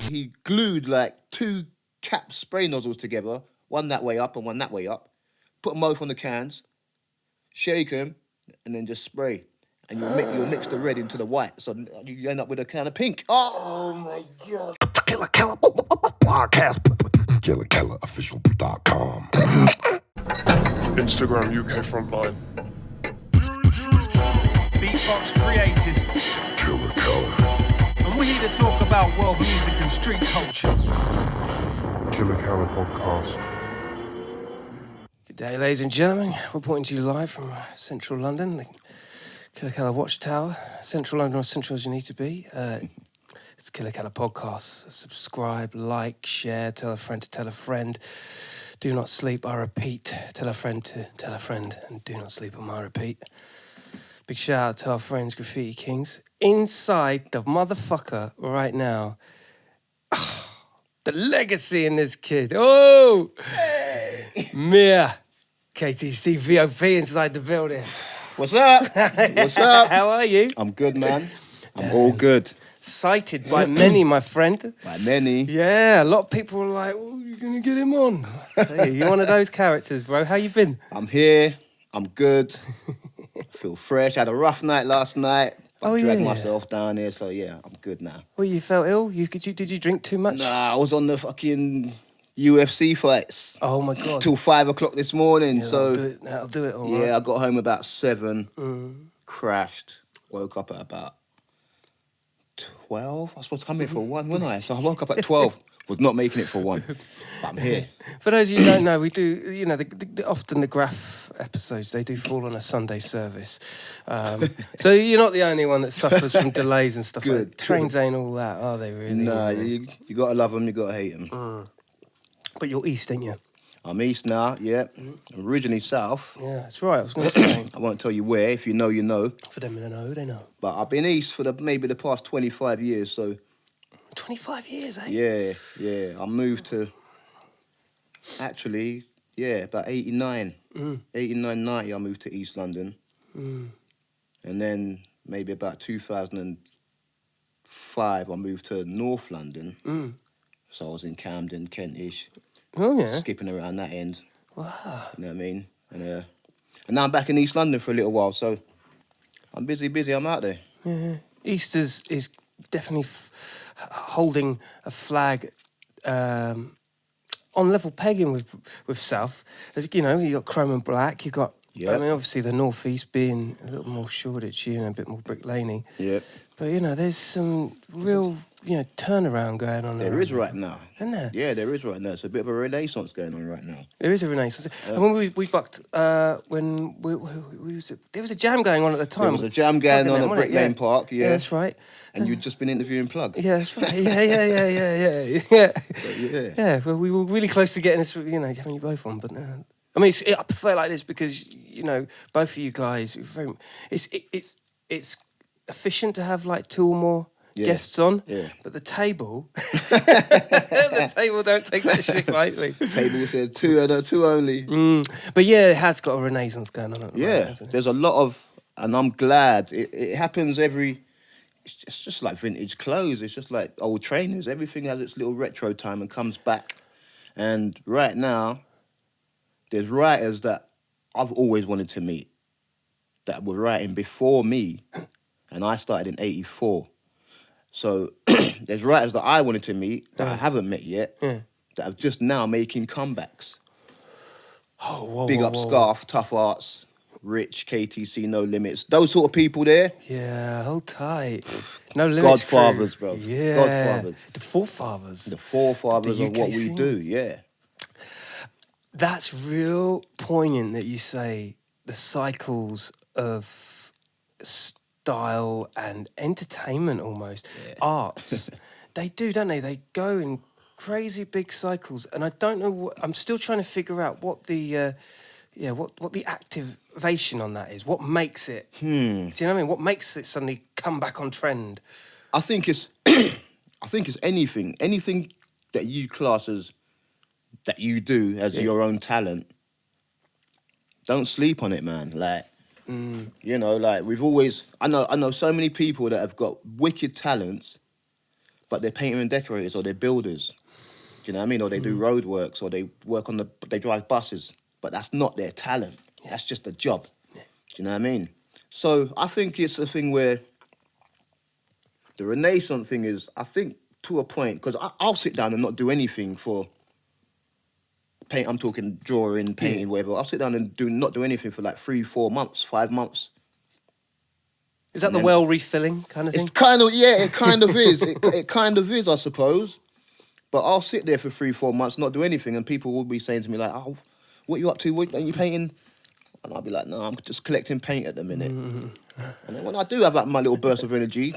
He glued like 2 cap spray nozzles together, one that way up and one that way up. Put them both on the cans, shake them, and then just spray. And you'll mix the red into the white, so you end up with a can of pink. Oh my God! Killa Kela Podcast. KillaKelaOfficial.com. Instagram UK Frontline. Beatbox created. Killa Kela. And we're here to talk about world music and street culture. Killa Kela Podcast. Good day, ladies and gentlemen. Reporting to you live from central London, the Killa Kela Watchtower. Central London, as central as you need to be. It's Killa Kela Podcast. Subscribe, like, share, tell a friend to tell a friend. Do not sleep, I repeat. Tell a friend to tell a friend, and do not sleep on my repeat. Big shout out to our friends, Graffiti Kings. Inside the motherfucker right now. The legacy in this kid. Oh! Hey. Mear. KTC VOP inside the building. What's up? What's up? How are you? I'm good, man. I'm all good. Cited by many, my friend. By many. Yeah, a lot of people were like, oh, you're going to get him on. Hey, you're one of those characters, bro. How you been? I'm here. I'm good. I feel fresh. I had a rough night last night. I dragged myself down here, so yeah, I'm good now. Well, you felt ill? Did you drink too much? Nah, I was on the fucking UFC fights. Oh my God. Till 5 o'clock this morning, Yeah, so... That'll do it all right. Yeah, I got home about 7, crashed, woke up at about 12. I was supposed to come here for 1, wasn't I? So I woke up at 12, was not making it for 1, but I'm here. For those of you who don't know, we do, you know, often the Graff episodes, they do fall on a Sunday service. So you're not the only one that suffers from delays and stuff. Good. Like trains ain't all that, are they really? Nah, you got to love them, you got to hate them. But you're east, ain't you? I'm east now, yeah. I'm originally south. Yeah, that's right. I was going to say. I won't tell you where. If you know, you know. For them to know, they know. But I've been east for maybe the past 25 years, so... 25 years, eh? Yeah. I moved to... Actually, yeah, about 89. 89, 90, I moved to East London. And then maybe about 2005, I moved to North London. So I was in Camden, Kentish. Oh, yeah. Skipping around that end. Wow. You know what I mean? And now I'm back in East London for a little while, so I'm busy, I'm out there. Yeah. East is definitely holding a flag on level pegging with South. As you know, you got Chrome and Black, you got, I mean, obviously the North East being a little more Shoreditch, you know, a bit more Brick Laney. Yeah. But, you know, there's some real, you know, turnaround going on There is right now. Isn't there? Yeah, there is right now. It's a bit of a renaissance going on right now. There is a renaissance. And when we bucked, when there was a jam going on at the time. There was a jam going on at Brick Lane Park, yeah. Yeah, that's right. And you'd just been interviewing Plug. Yeah, that's right. Yeah. So, yeah. Yeah, well, we were really close to getting this, you know, having you both on, but I mean, I prefer it like this because, you know, both of you guys, it's efficient to have like 2 or more guests on, but the table, the table don't take that shit lightly. The table said 2 and 2 only. But yeah, it has got a renaissance going on at the moment, hasn't it? There's a lot of, and I'm glad it happens it's just like vintage clothes. It's just like old trainers. Everything has its little retro time and comes back. And right now, there's writers that I've always wanted to meet that were writing before me, and I started in 84. So there's writers that I wanted to meet that I haven't met yet that are just now making comebacks. Big up Scarf, Tough Arts, Rich, KTC, No Limits. Those sort of people there. Yeah, hold tight. No Limits Godfathers, crew. bro. Yeah. Godfathers. The forefathers. The forefathers The of what UK we scene. do, yeah. That's real poignant that you say the cycles of style and entertainment almost, arts. They do, don't they? They go in crazy big cycles. And I don't know I'm still trying to figure out what the... what the activation on that is. What makes it? Do you know what I mean? What makes it suddenly come back on trend? I think it's anything that you class as that you do as your own talent. Don't sleep on it, man. Like, you know, like we've always. I know so many people that have got wicked talents, but they're painter and decorators or they're builders. Do you know what I mean? Or they do road works or they work on they drive buses. But that's not their talent. That's just a job. Do you know what I mean? So I think it's a thing where the Renaissance thing is, I think, to a point, because I'll sit down and not do anything for paint. I'm talking drawing, painting, whatever. I'll sit down and not do anything for like 3, 4 months, 5 months. Is that the well refilling kind of thing? It's kind of, it kind of is. It kind of is, I suppose. But I'll sit there for 3, 4 months, not do anything, and people will be saying to me like, "Oh, what are you up to? Are you painting?" And I'll be like, "No, I'm just collecting paint at the minute." And then when I do have like, my little burst of energy,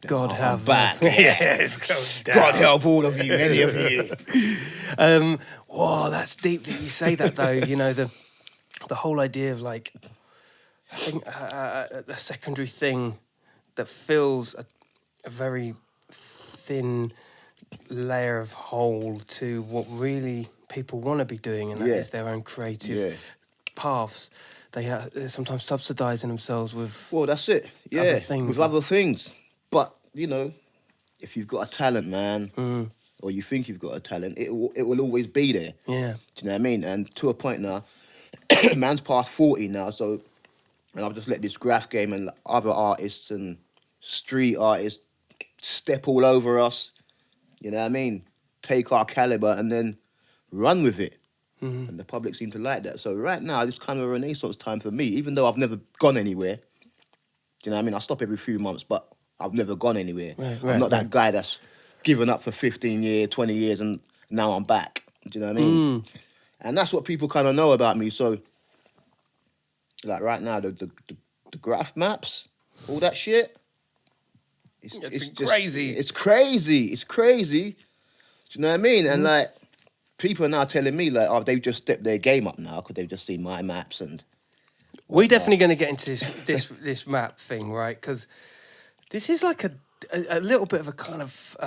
God I'm have back. Yes, goes down. God help all of you, any of you. Whoa, that's deep that you say that though. You know, the whole idea of like, I think a secondary thing that fills a very thin layer of hole to what really people want to be doing, and that is their own creative paths. They're sometimes subsidising themselves with that's it. Yeah, other things. with other things. But you know, if you've got a talent, man, or you think you've got a talent, it will always be there. Yeah. Do you know what I mean? And to a point now, man's past 40 now, so, and I've just let this Graff game and other artists and street artists step all over us. You know what I mean? Take our caliber and then run with it. And the public seem to like that. So right now, it's kind of a renaissance time for me, even though I've never gone anywhere. Do you know what I mean? I stop every few months, but I've never gone anywhere. I'm not that guy that's given up for 15 years, 20 years, and now I'm back. Do you know what I mean? And that's what people kind of know about me. So, like right now, the graph maps, all that shit, it's just crazy. It's crazy. It's crazy. Do you know what I mean? And like, people are now telling me like, oh, they've just stepped their game up now because they've just seen my maps and. We're definitely going to get into this map thing, right? Because this is like a little bit of a kind of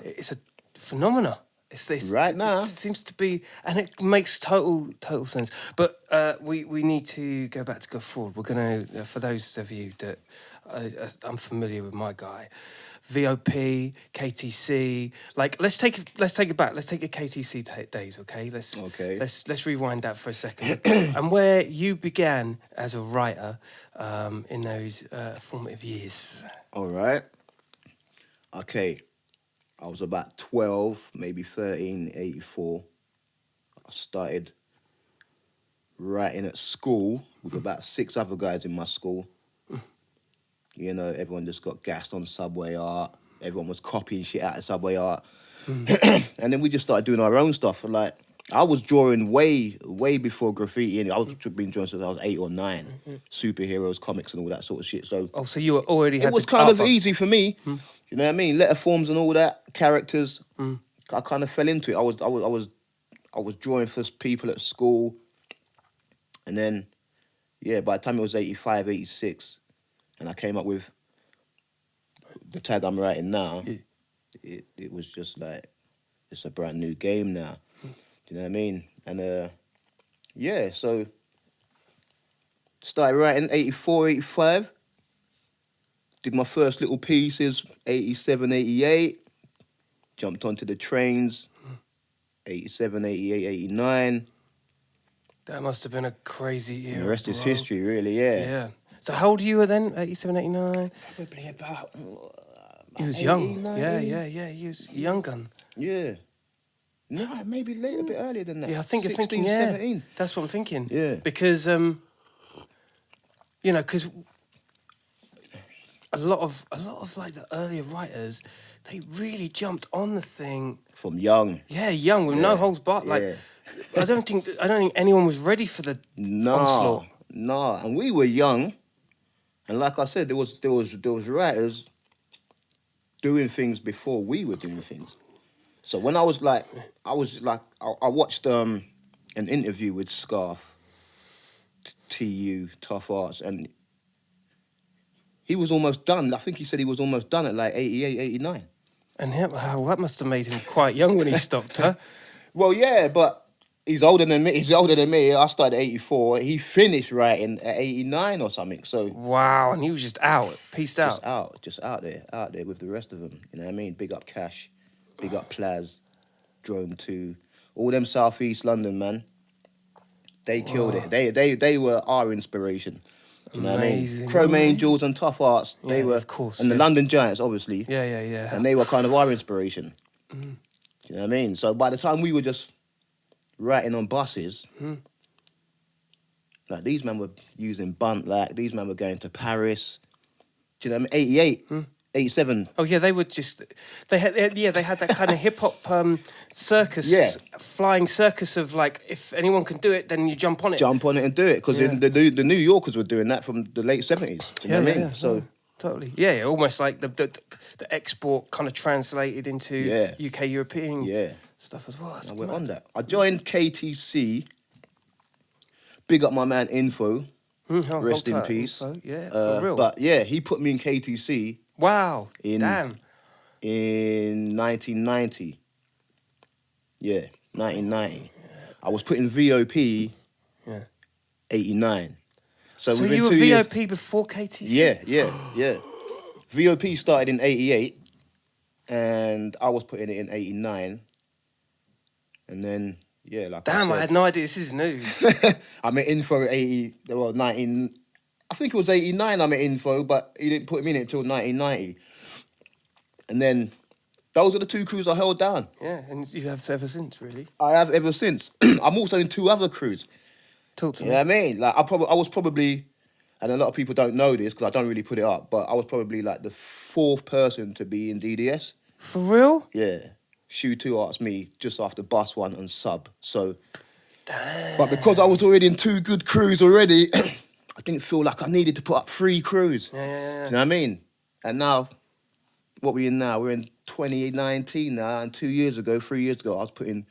it's a phenomena. It's this Right now. It seems to be, and it makes total sense. But we need to go back to go forward. We're going to, for those of you that I'm familiar with my guy, VOP, KTC. Like let's take it back. Let's take your KTC days, okay? Let's rewind that for a second. And where you began as a writer in those formative years. All right. Okay. I was about 12, maybe 13, 84. I started writing at school with about 6 other guys in my school. You know, everyone just got gassed on Subway art. Everyone was copying shit out of Subway art. And then we just started doing our own stuff. Like, I was drawing way before graffiti. And I was been drawing since I was 8 or 9. Superheroes, comics and all that sort of shit. So so you were already had it was the kind of art easy for me. You know what I mean? Letter forms and all that, characters. I kind of fell into it. I was drawing for people at school. And then, by the time it was 85, 86, and I came up with the tag I'm writing now, it was just like, it's a brand new game now. Do you know what I mean? And so started writing 84, 85. Did my first little pieces, 87, 88. Jumped onto the trains, 87, 88, 89. That must have been a crazy era. And the rest is history, really, yeah. So how old were you then? 87, 89? Probably about He was young. 89. Yeah. He was a young gun. Yeah. No, maybe later, a bit earlier than that. Yeah, I think 16, you're thinking, 17. That's what I'm thinking. Yeah. Because, because a lot of like the earlier writers, they really jumped on the thing. From young. Yeah, young, with no holds barred. Like, I don't think anyone was ready for the onslaught. No, and we were young, and like I said, there was writers doing things before we were doing things. So when I watched an interview with Scarf, TU, Tough Arts, and he was almost done. I think he said he was almost done at like 88, 89. And that must have made him quite young when he stopped, huh? Well, yeah, but He's older than me. He's older than me. I started at 84. He finished writing at 89 or something. So Wow, and he was just out, pieced out. just out there with the rest of them. You know what I mean? Big up Cash, big up Plaz, Drome 2, all them Southeast London, man. They killed it. They were our inspiration. Do you know what I mean? Chrome Angels and Tough Arts, they were, of course, and the London Giants, obviously. Yeah. And they were kind of our inspiration. Do you know what I mean? So by the time we were just writing on buses, like these men were using bunt, like these men were going to Paris. Do you know what I mean? 88, 87. Oh yeah, they were just they had that kind of hip hop circus, flying circus of like, if anyone can do it, then you jump on it. Jump on it and do it, because the New Yorkers were doing that from the late 70s. Do you know what I mean? So totally, almost like the export kind of translated into UK European stuff as well. That's I went mad. on that. I joined KTC. Big up my man Info. Rest in peace. Info. Yeah, for real. But yeah, he put me in KTC. Wow. In 1990. Yeah, 1990. I was put in VOP. 89. So you within were 2 years. VOP before KTC? Yeah. VOP started in 88, and I was putting it in 89. And then, like Damn, I I had no idea. This is news. I met Info at 19... I think it was 89 I met Info, but he didn't put me in it until 1990. And then, those are the two crews I held down. Yeah, and you have ever since, really. I have ever since. I'm also in 2 other crews. Talk to me. You know what I mean? Like, I was probably, and a lot of people don't know this because I don't really put it up, but I was probably like the 4th person to be in DDS. For real? Yeah. Shoe 2 asked me just after Bus 1 and Sub. So, but because I was already in 2 good crews already, I didn't feel like I needed to put up 3 crews. Yeah. Do you know what I mean? And now, what we're in now, we're in 2019 now, and 3 years ago, I was putting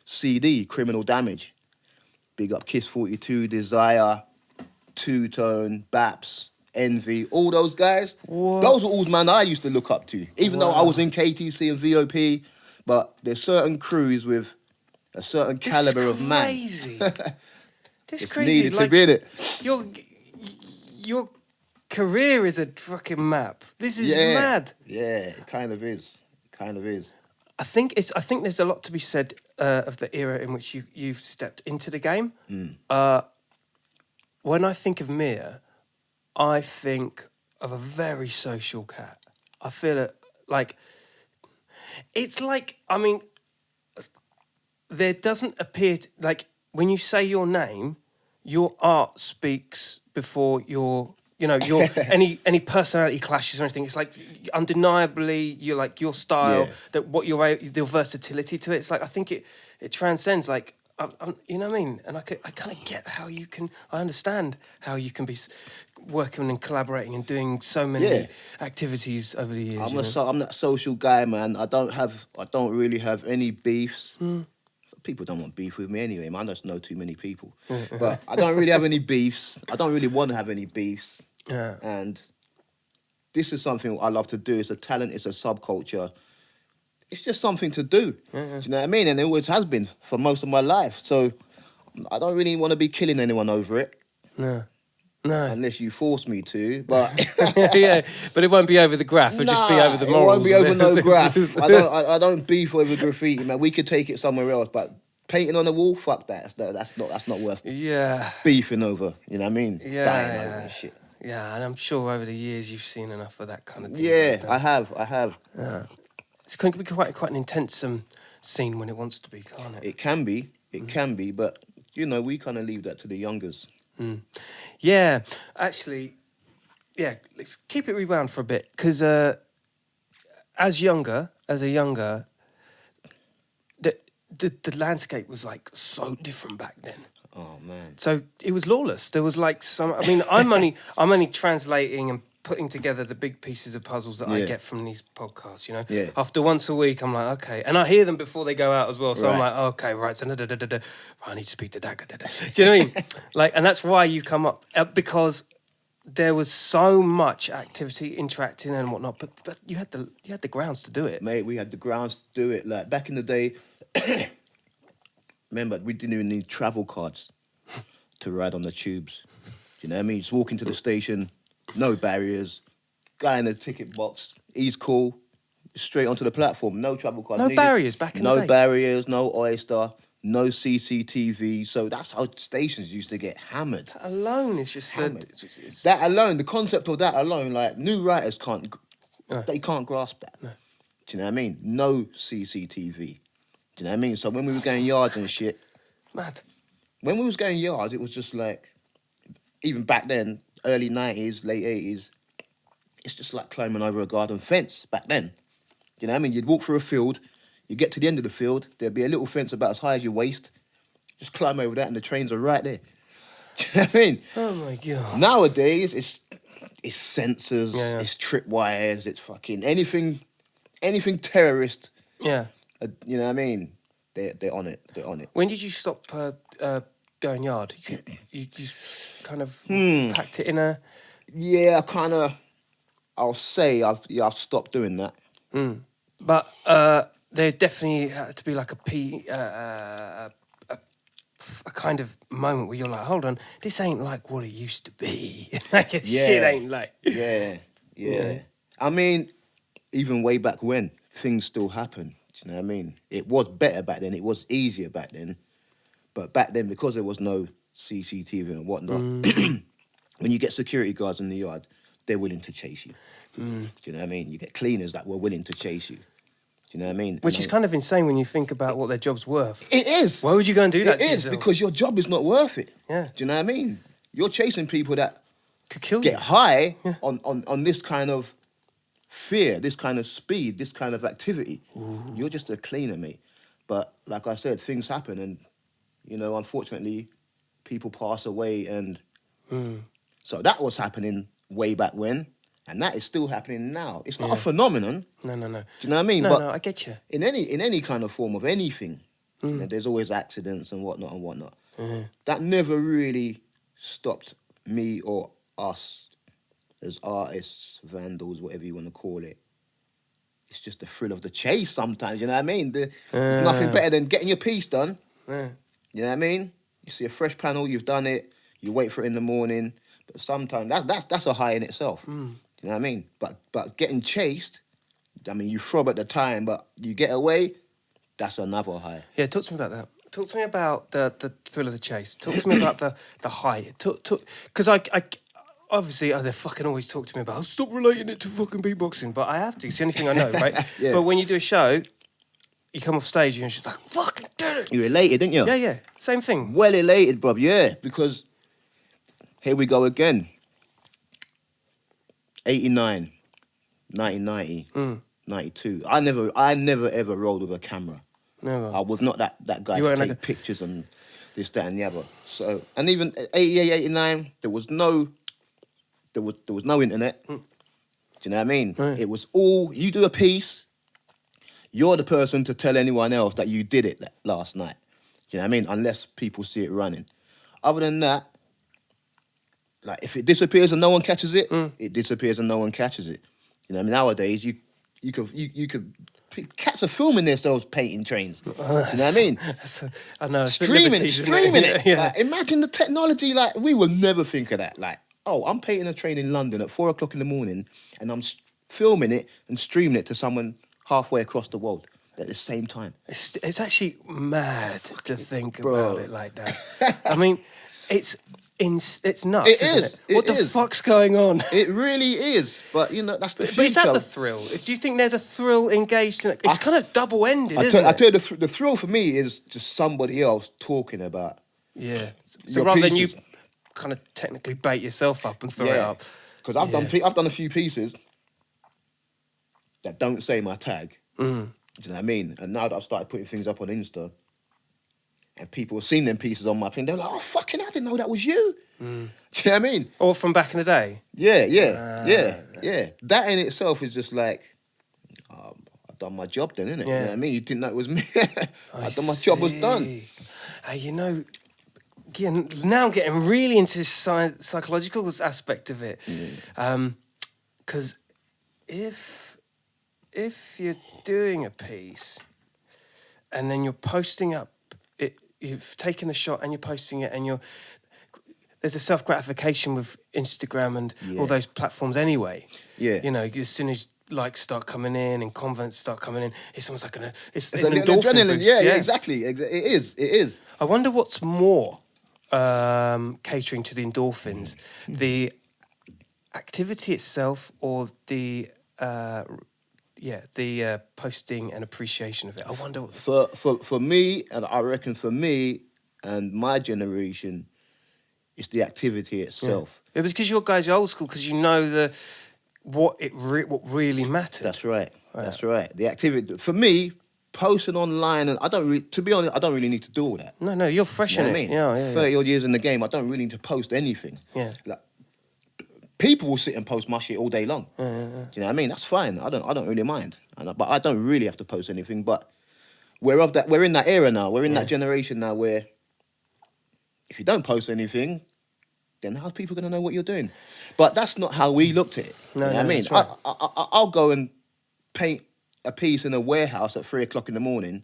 CD, Criminal Damage. Big up Kiss 42, Desire, Two Tone, Baps, Envy, all those guys. What? Those are all man I used to look up to, even though I was in KTC and VOP. But there's certain crews with a certain caliber of man. Crazy. This is It's crazy. needed to be in it. Your career is a fucking map. This is mad. Yeah, it kind of is. I think there's a lot to be said of the era in which you've stepped into the game. When I think of Mear, I think of a very social cat. I feel it like it's like, I mean, there doesn't appear to, like, when you say your name, your art speaks before your any personality clashes or anything. It's like undeniably you're like your style, that what your versatility to it. It's like, I think it transcends, like, you know what I mean? And I kind of get how you can. I understand how you can be working and collaborating and doing so many activities over the years. I'm that social guy, man. I don't really have any beefs. People don't want beef with me anyway, man. I just know too many people. But I don't really have any beefs. I don't really want to have any beefs. Yeah. And this is something I love to do. It's a talent. It's a subculture. It's just something to do. Do you know what I mean? And it always has been for most of my life. So I don't really want to be killing anyone over it. No. Unless you force me to, but yeah, but it won't be over the Graff. It'll just be over the morals. It won't be over no Graff. I don't beef over graffiti, man. We could take it somewhere else, but painting on the wall, fuck that. That's not worth beefing over. You know what I mean? Dying over and shit. Yeah, and I'm sure over the years you've seen enough of that kind of thing. Yeah, I have. Yeah. It's going to be quite an intense scene when it wants to be, can't it? It can be, but we kind of leave that to the youngers. Yeah, actually, let's keep it rewound for a bit, because as a younger, the landscape was like so different back then. Oh man! So it was lawless. There was like I'm only translating and putting together the big pieces of puzzles that I get from these podcasts, Yeah. After once a week, I'm like, okay. And I hear them before they go out as well. So I'm like, okay, right. So right, I need to speak to that. Do you know what I mean? Like, and that's why you come up, because there was so much activity, interacting and whatnot, but you had the grounds to do it. Mate, we had the grounds to do it. Like, back in the day, remember, we didn't even need travel cards to ride on the tubes. Do you know what I mean? Just walk into the station, no barriers, guy in the ticket box, he's cool, straight onto the platform, no travel cards No needed. barriers back in the No day. barriers, no oyster, no CCTV. So that's how stations used to get hammered. That alone is just Hammered. it's- That alone, the concept of that alone, like new writers they can't grasp that. No. Do you know what I mean? No CCTV. Do you know what I mean? So when we were going yards and shit, mad. when we was going yards, it was just like, even back then, early 90s, late 80s, it's just like climbing over a garden fence back then. You know what I mean? You'd walk through a field, you get to the end of the field, there'd be a little fence about as high as your waist, just climb over that and the trains are right there. Do you know what I mean? Oh my god. Nowadays, it's sensors, Yeah. it's tripwires, it's fucking anything terrorist. Yeah. You know what I mean? They're on it. They're on it. When did you stop going yard? You just kind of packed it in a. Yeah, I'll say I've stopped doing that. But there definitely had to be like a kind of moment where you're like, hold on, this ain't like what it used to be. Like shit ain't like. Yeah. Yeah. I mean, even way back when, things still happen. Do you know what I mean? It was better back then. It was easier back then. But back then, because there was no CCTV and whatnot, when you get security guards in the yard, they're willing to chase you. Do you know what I mean? You get cleaners that were willing to chase you. Do you know what I mean? Which is kind of insane when you think about what their job's worth. It is. Why would you go and do that It to is, yourself? because your job is not worth it. Yeah. Do you know what I mean? You're chasing people that Could kill get you. high on this kind of fear, this kind of speed, this kind of activity. You're just a cleaner, mate. But like I said, things happen and, you know, unfortunately, people pass away and so that was happening way back when and that is still happening now. It's not a phenomenon. No. Do you know what I mean? No, But no, I get you. in any kind of form of anything, you know, there's always accidents and whatnot. That never really stopped me or us as artists, vandals, whatever you want to call it. It's just the thrill of the chase sometimes, you know what I mean? There's nothing better than getting your piece done. Yeah. You know what I mean? You see a fresh panel, you've done it, you wait for it in the morning, but sometimes that's a high in itself. Do you know what I mean? But getting chased, I mean, you throb at the time, but you get away, that's another high. Yeah, talk to me about that. Talk to me about the thrill of the chase. Talk to me about the high. Because I obviously they fucking always talk to me about stop relating it to fucking beatboxing, but I have to. It's the only thing I know, right? Yeah. But when you do a show, you come off stage and you're just like, fucking did it. You're elated, didn't you? Yeah, same thing. Well elated, bruv, yeah, because here we go again. 89, 1990, 92. I never ever rolled with a camera. No, I was not that guy You to weren't take like a- pictures and this, that, and the other. So, and even 88, 89, there was no internet. Do you know what I mean? Right. It was all, you do a piece, you're the person to tell anyone else that you did it last night. Do you know what I mean? Unless people see it running. Other than that, like if it disappears and no one catches it, it disappears and no one catches it. You know what I mean? Nowadays, you could cats are filming themselves painting trains. Do you know what I mean? I know. it's a bit Streaming liberties, isn't it. Yeah. Like, imagine the technology. Like we will never think of that. Like, oh, I'm painting a train in London at 4 o'clock in the morning, and I'm filming it and streaming it to someone halfway across the world at the same time. It's actually mad to think Bro. about it like that. I mean, it's nuts. It isn't is. It? What It the is. fuck's going on? It really is. But you know, that's the But future. is that the thrill? Do you think there's a thrill engaged in it? It's kind of double-ended, I isn't tell it? you, the thrill for me is just somebody else talking about. Yeah. So Your rather than you pieces. kind of technically bait yourself up and throw it up. Because I've done a few pieces that don't say my tag. Do you know what I mean? And now that I've started putting things up on Insta, and people have seen them pieces on my thing, they're like, "Oh fucking, I didn't know that was you." Do you know what I mean? Or from back in the day. Yeah. That in itself is just like, I've done my job then, innit? You know Yeah. what I mean? You didn't know it was me. I've done my job was done. Hey, you know, now I'm getting really into this psychological aspect of it. Because if you're doing a piece and then you're posting up it, you've taken the shot and you're posting it, and there's a self gratification with Instagram and all those platforms anyway. Yeah. You know, as soon as likes start coming in and comments start coming in, it's almost like it's a an little endorphin adrenaline. boost. Yeah, exactly. It is. I wonder what's more catering to the endorphins, the activity itself, or the posting and appreciation of it. I wonder. For me, and I reckon for me and my generation, it's the activity itself. Yeah. It was because your guys are old school, because you know what really mattered. That's right. That's right. The activity for me, posting online, and to be honest, I don't really need to do all that. No, you're fresh in it. I mean, Yeah, 30 odd years in the game, I don't really need to post anything. Yeah. Like, people will sit and post my shit all day long. Do you know what I mean? That's fine. I don't really mind. But I don't really have to post anything. But we're in that era now. We're in that generation now where if you don't post anything, then how's people going to know what you're doing? But that's not how we looked at it. No, you know what I mean? that's right. I'll go and paint a piece in a warehouse at 3 o'clock in the morning,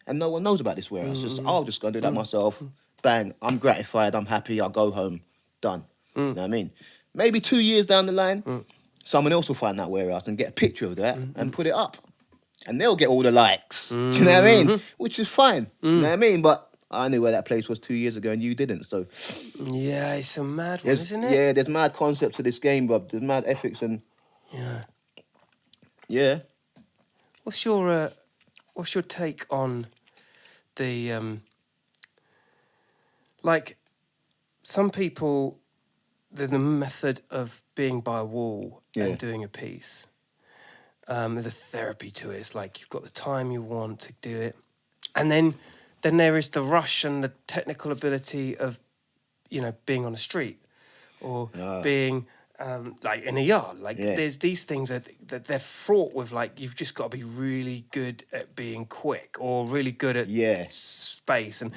and no one knows about this warehouse. I'll just go and do that myself. Bang, I'm gratified, I'm happy, I'll go home, done. You know what I mean? Maybe 2 years down the line, someone else will find that warehouse and get a picture of that and put it up. And they'll get all the likes. Do you know what I mean? Which is fine. You know what I mean? But I knew where that place was 2 years ago and you didn't, so... Yeah, it's a mad one, isn't it? Yeah, there's mad concepts to this game, bro. There's mad ethics and... Yeah. Yeah. What's your take on the like some people, the method of being by a wall and doing a piece? There's a therapy to it. It's like you've got the time you want to do it, and then there is the rush and the technical ability of, you know, being on a street or being like in a yard. Like there's these things that they're fraught with. Like you've just got to be really good at being quick or really good at space. And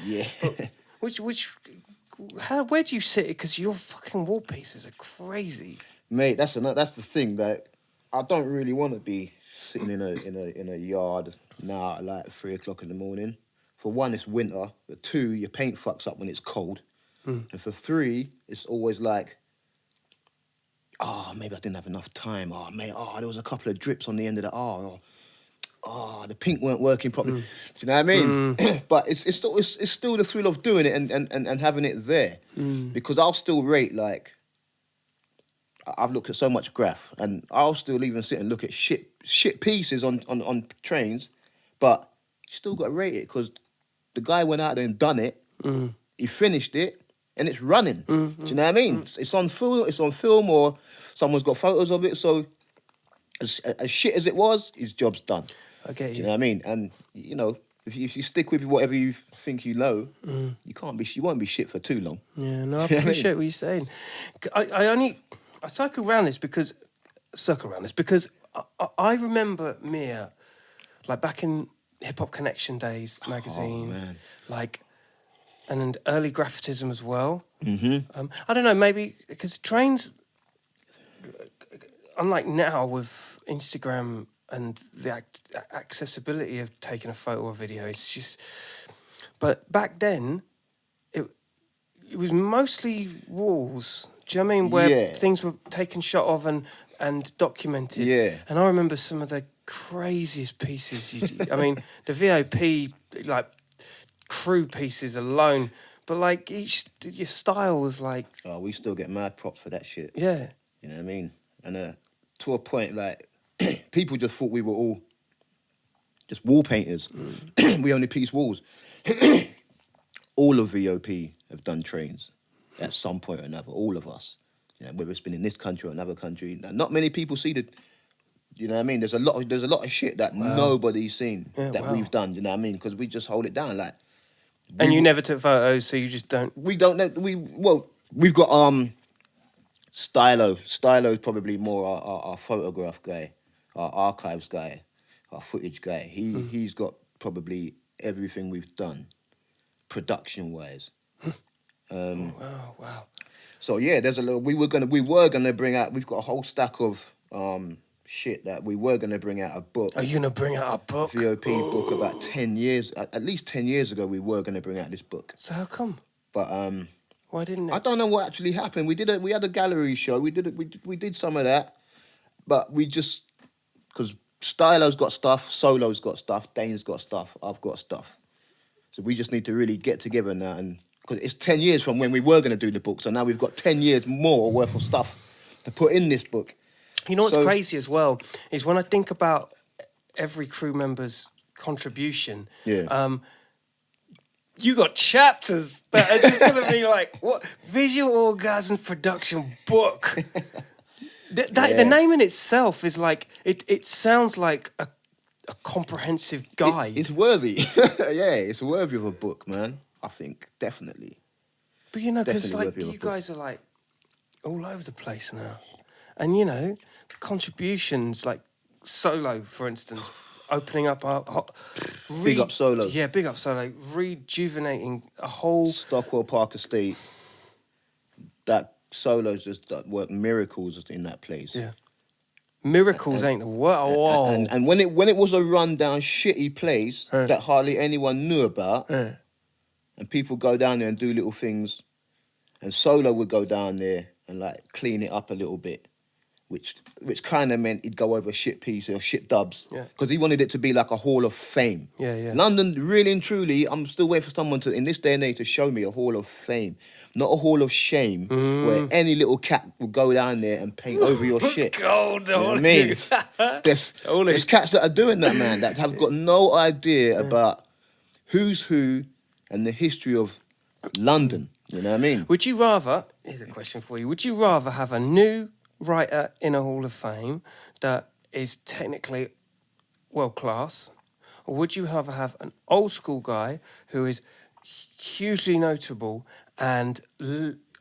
where do you sit? Because your fucking wall pieces are crazy, mate. That's the thing that I don't really want to be sitting in a yard now at like 3 o'clock in the morning. For one, it's winter. For two, your paint fucks up when it's cold. And for three, it's always like, maybe I didn't have enough time. Mate, there was a couple of drips on the end of the the pink weren't working properly. Do you know what I mean? But it's still the thrill of doing it and having it there. Because I'll still rate, like, I've looked at so much Graff, and I'll still even sit and look at shit pieces on trains, but you still got to rate it because the guy went out there and done it. He finished it, and it's running. Do you know what I mean? It's on film, or someone's got photos of it. So as shit as it was, his job's done. Okay. Do you know what I mean? And you know, if you stick with whatever you think you know, you won't be shit for too long. Yeah, no, I appreciate what you're saying. I circle around this because I remember Mear, like back in Hip Hop Connection days magazine, like, and early graphitism as well. I don't know, maybe because trains, unlike now with Instagram and the accessibility of taking a photo or video, it's just. But back then, it was mostly walls. Do you know what I mean? Where things were taken shot of and documented. Yeah. And I remember some of the craziest pieces. I mean, the VOP, like, crew pieces alone. But, like, your style was like... Oh, we still get mad props for that shit. Yeah. You know what I mean? And to a point, like, people just thought we were all just wall painters. We only piece walls. All of VOP have done trains at some point or another, all of us. You know, whether it's been in this country or another country. Now, not many people see the... You know what I mean? There's a lot of shit that nobody's seen we've done, you know what I mean? Because we just hold it down, like... And you never took photos, so you just don't... We don't know... We've got Stylo. Stylo's probably more our photograph guy, our archives guy, our footage guy. He's got probably everything we've done, production-wise. Wow. So yeah, there's a little... We were gonna bring out... We've got a whole stack of shit that we were going to bring out a book. Are you going to bring out a book? VOP book about 10 years, at least 10 years ago, we were going to bring out this book. So how come? But why didn't it? I don't know what actually happened. We had a gallery show. We did some of that, but we just, because Stylo's got stuff, Solo's got stuff, Dane's got stuff, I've got stuff. So we just need to really get together now, and because it's 10 years from when we were going to do the book, so now we've got 10 years more worth of stuff to put in this book. You know what's crazy as well is when I think about every crew member's contribution. Yeah. You got chapters that are just going to be like, what? Visual Orgasm Production Book. The name in itself is like, it sounds like a comprehensive guide. It's worthy. Yeah, it's worthy of a book, man. I think, definitely. But you know, because Definitely like worthy of a you book. guys are like all over the place now. And you know, the contributions, like Solo, for instance, opening up Big up Solo. Yeah, big up Solo. Rejuvenating a whole... Stockwell Park Estate. That Solo's just worked miracles in that place. Yeah. Miracles ain't the word. Whoa. And when it was a rundown, shitty place that hardly anyone knew about, and people go down there and do little things, and Solo would go down there and like clean it up a little bit, which kind of meant he'd go over shit pieces or shit dubs, because he wanted it to be like a hall of fame. Yeah, yeah. London, really and truly, I'm still waiting for someone to, in this day and age, to show me a hall of fame, not a hall of shame, where any little cat will go down there and paint over your shit. Gold, You know what I mean? There's cats that are doing that, man, that have got no idea about who's who and the history of London. You know what I mean? Would you rather, here's a question for you, would you rather have a new writer in a Hall of Fame that is technically world class, or would you rather have an old school guy who is hugely notable and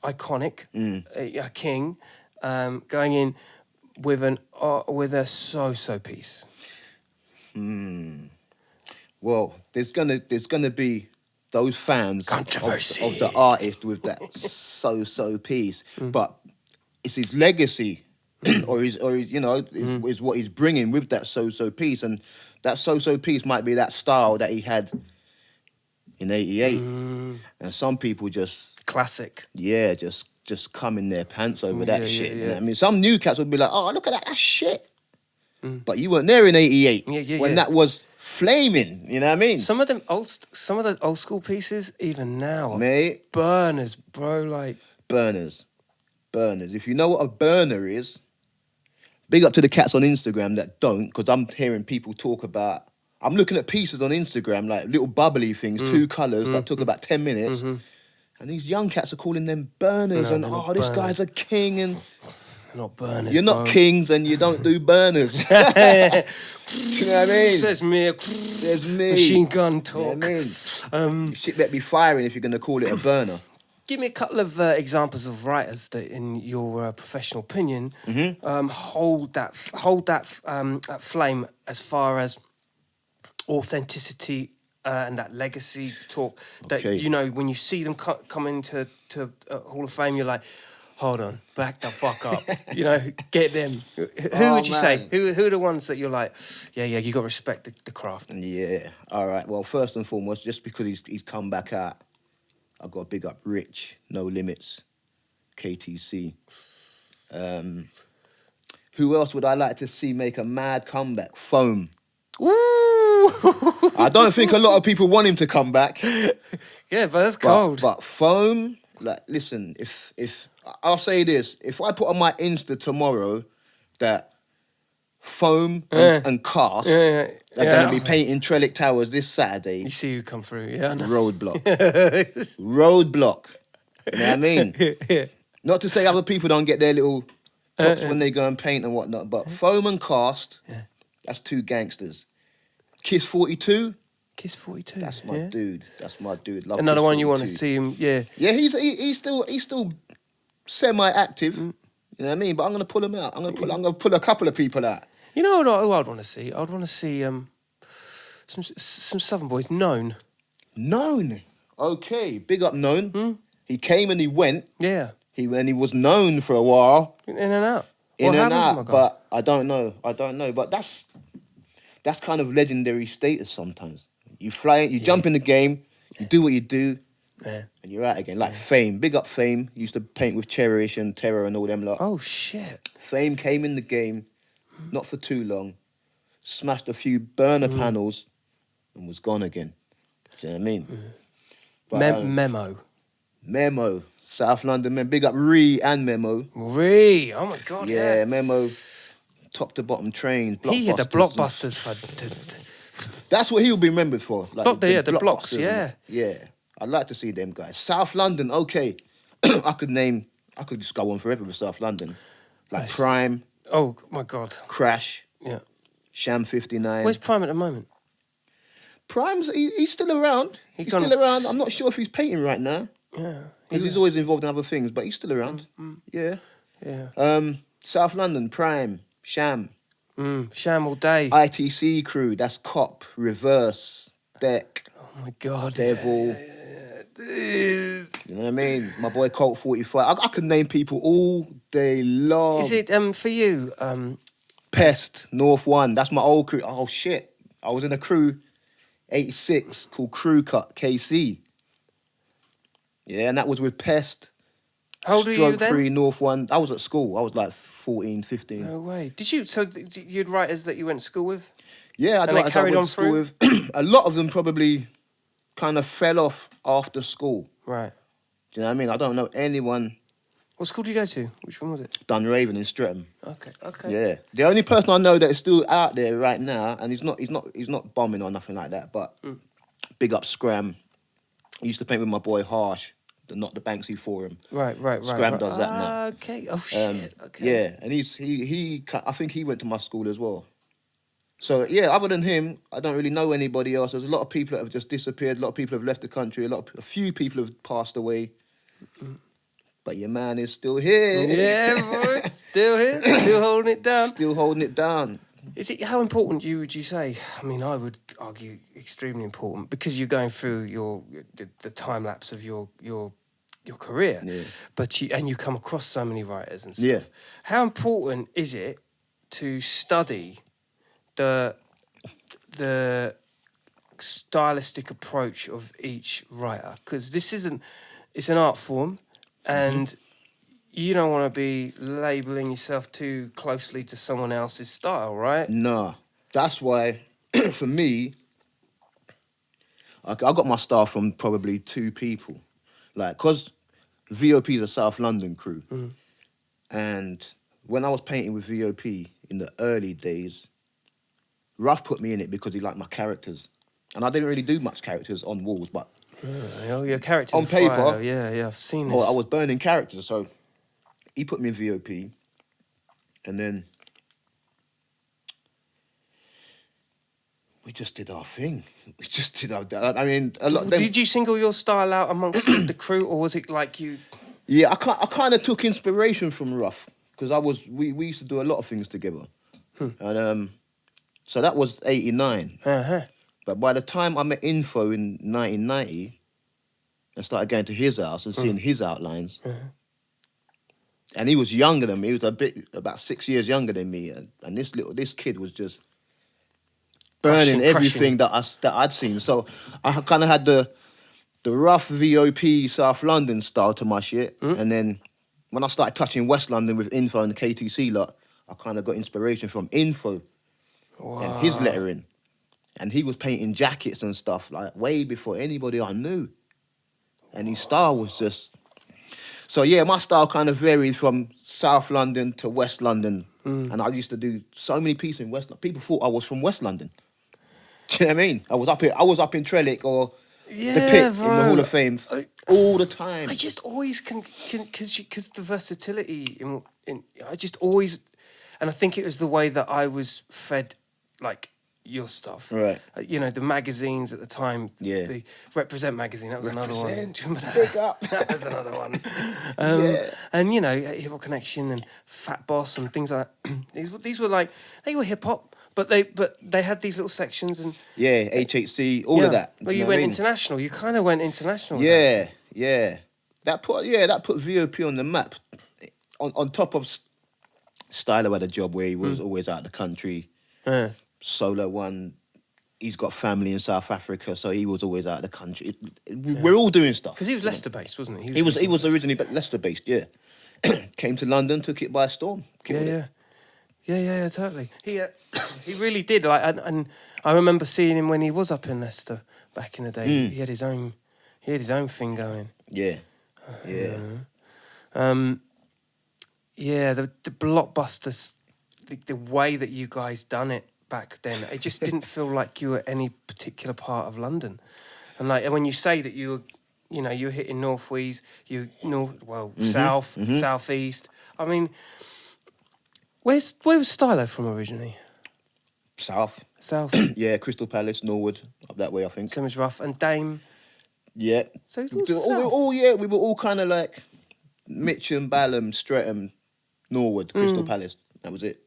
iconic, a king, going in with a so-so piece? Well, there's gonna be those fans Controversy. of the artist with that so-so piece, but it's his legacy, or is what he's bringing with that so-so piece, and that so-so piece might be that style that he had in '88, and some people just classic. Yeah, just come in their pants over that shit. You know what I mean, some new cats would be like, "Oh, look at that, that's shit," but you weren't there in '88 when that was flaming. You know what I mean? Some of the old school pieces, even now, Mate, burners, bro, like burners. If you know what a burner is, big up to the cats on Instagram that don't, because I'm hearing people talk about. I'm looking at pieces on Instagram, like little bubbly things, 2 colours that took about 10 minutes. And these young cats are calling them burners, and this guy's a king, and they're not burners. you're not kings and you don't do burners. You know what I mean? Says me. There's me. Machine gun talk. You know what I mean? Shit better be firing if you're going to call it a burner. Give me a couple of examples of writers that, in your professional opinion, hold that flame as far as authenticity and that legacy talk. That you know, when you see them come into Hall of Fame, you're like, hold on, back the fuck up. You know, get them. Who would you say? Who are the ones that you're like, yeah, you got to respect the craft? Yeah. All right. Well, first and foremost, just because he's come back out, I've got to big up Rich, No Limits, KTC. Who else would I like to see make a mad comeback? Foam. Ooh. I don't think a lot of people want him to come back. Yeah, but that's cold. But Foam, like, listen, if I'll say this, if I put on my Insta tomorrow that Foam and Cast are going to be painting Trellick Towers this Saturday. You see who come through, yeah. Roadblock. Roadblock. You know what I mean? Not to say other people don't get their little props when they go and paint and whatnot, but Foam and Cast, that's 2 gangsters. Kiss 42. Kiss 42. That's my dude. That's my dude. Love Another Kiss one you 42. want to see him, yeah. Yeah, he's still semi-active. You know what I mean? But I'm gonna pull him out. I'm gonna pull a couple of people out. You know who I'd want to see? I'd want to see some Southern boys. Known. Okay, big up Known. He came and he went. Yeah. He was known for a while. In and out. In What and happened to my out, guy? but I don't know. But that's kind of legendary status sometimes. You fly, you jump in the game, you do what you do, Yeah. and you're out again. Like Fame, big up Fame. Used to paint with Cherish and Terror and all them lot. Oh shit. Fame came in the game, not for too long, smashed a few burner panels, and was gone again. Do you know what I mean? But, Memo. Memo, South London, man. Big up Ree and Memo. Ree. Oh my god. Yeah, Yeah. Memo, top to bottom trains, blockbusters. He had the blockbusters for. That's what he'll be remembered for. Like The blocks. blockbusters Yeah. and- yeah. I'd like to see them guys. South London, okay. I could just go on forever with South London. Like Nice. Prime, Oh my god. Crash, Yeah. Sham 59. Where's Prime at the moment? Prime's, he's still around. He's gone- still around. I'm not sure if he's painting right now. Yeah. Because he's always involved in other things, but he's still around. Yeah. Yeah. South London, Prime, Sham, Sham all day. ITC crew, that's Cop, Reverse, Deck, Oh my god. Devil. You know what I mean? My boy Colt 45. I could name people all day long. Is it for you? Pest, North One. That's my old crew. Oh shit. I was in a crew 86 called Crew Cut KC. Yeah, and that was with Pest. How old were you Stroke then? 3 North One. I was at school. I was like 14, 15. No way. Did you? So you'd writers that you went to school with? Yeah, And they I carried went on to school with. A lot of them probably kind of fell off after school. Right. Do you know what I mean? I don't know anyone What school did you go to? Which one was it? Dunraven in Streatham. Okay. Okay. Yeah, the only person I know that is still out there right now, and he's not bombing or nothing like that. But big up Scram. I used to paint with my boy Harsh, not the Banksy Forum. Right. Scram right. does that now. Okay. Oh shit. Okay. Yeah, and he I think he went to my school as well. So yeah, other than him, I don't really know anybody else. There's a lot of people that have just disappeared. A lot of people have left the country. A few people have passed away. But your man is still here. Yeah, boy. Still here. Still holding it down. Still holding it down. Is it how important would you say? I mean, I would argue extremely important because you're going through the time lapse of your career. Yeah. But you come across so many writers and stuff. Yeah. How important is it to study the stylistic approach of each writer? Because it's an art form, and you don't want to be labeling yourself too closely to someone else's style, right? Nah, that's why, for me, I got my style from probably two people. Like, because VOP is a South London crew. And when I was painting with VOP in the early days, Ruff put me in it because he liked my characters. And I didn't really do much characters on walls, but Oh, your characters on are fire, paper, though. Yeah, I've seen this. I was burning characters. So he put me in VOP. And then we just did our thing. We just did our... I mean, a lot... Did you single your style out amongst the crew, or was it like you... Yeah, I kind of took inspiration from Ruff because we used to do a lot of things together, and so that was 89. Uh-huh. But by the time I met Info in 1990 and started going to his house and seeing his outlines, and he was younger than me. He was about 6 years younger than me, and this kid was just burning Crushing. everything that I'd seen. So I kind of had the rough VOP South London style to my shit. And then when I started touching West London with Info and the KTC lot, I kind of got inspiration from Info and his lettering. And he was painting jackets and stuff like way before anybody I knew. And his style was just... So yeah, my style kind of varied from South London to West London. And I used to do so many pieces in West London. People thought I was from West London. Do you know what I mean? I was up in Trellick or... the pit in the Hall of Fame all the time. I just always can because the versatility in I just always, and I think it was the way that I was fed like your stuff. Right. The magazines at the time. Yeah. The Represent magazine. That was another one. Represent. Do you remember that? Big up. That was another one. Yeah. And Hip Hop Connection and Fat Boss and things like that. These were like they were hip hop. But they had these little sections and Yeah, HHC, all of that. Well, Do you know what went I mean? international. You kind of went international. with that. Yeah. That put VOP on the map. On top of Stylo had a job where he was always out of the country. Solo One, he's got family in South Africa, so he was always out of the country. We're all doing stuff. Because he was Leicester-based, wasn't he? He was originally Leicester-based, yeah. Came to London, took it by storm. Killed it. Yeah, totally. He really did. And I remember seeing him when he was up in Leicester back in the day. He had his own thing going. Yeah. The blockbusters, the way that you guys done it back then, it just didn't feel like you were any particular part of London. And like when you say that you were hitting northwest, south, southeast. I mean, where was Stylo from originally? South. Yeah, Crystal Palace, Norwood, up that way, I think. Same as Rough and Dame. Yeah. So it's all we were all kind of like Mitcham, Balham, Streatham, Norwood, Crystal Palace. That was it.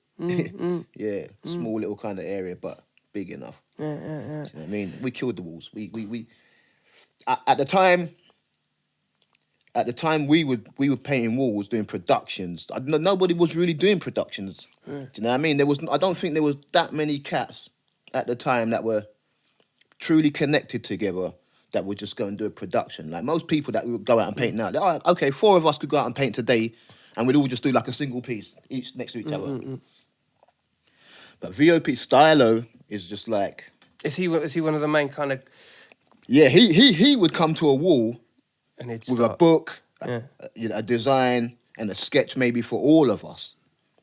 Yeah, small little kind of area, but big enough. Yeah. Do you know what I mean? We killed the walls. We at the time we were painting walls, doing productions. Nobody was really doing productions. Do you know what I mean? I don't think there was that many cats at the time that were truly connected together that would just go and do a production. Like most people that would go out and paint now, okay, 4 of us could go out and paint today, and we'd all just do like a single piece, each next to each other. But VOP Stylo is just like... Is he one of the main kind of... Yeah, he would come to a wall and with a book, a design, and a sketch maybe for all of us.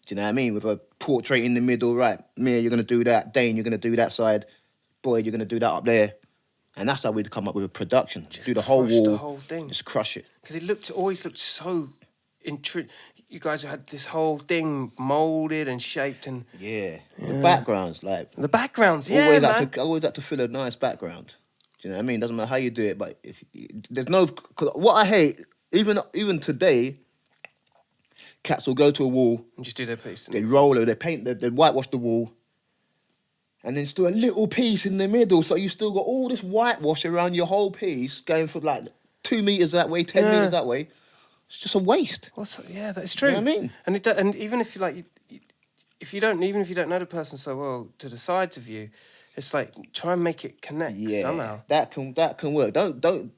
Do you know what I mean? With a portrait in the middle, right? Mear, you're going to do that. Dane, you're going to do that side. Boyd, you're going to do that up there. And that's how we'd come up with a production. Just do the whole wall. The whole thing. Just crush it. Because it always looked so... You guys had this whole thing moulded and shaped and... Yeah. The backgrounds, like... The backgrounds, yeah, always had to fill a nice background. Do you know what I mean? Doesn't matter how you do it, but if there's no... Cause what I hate, even today, cats will go to a wall... And just do their piece. They roll it, they paint, they whitewash the wall, and then just do a little piece in the middle, so you still got all this whitewash around your whole piece, going for like 2 meters that way, 10 meters that way. It's just a waste. Yeah, that's true. You know what I mean? And even if if you don't know the person so well to the sides of you, it's like try and make it connect somehow. That can work. Don't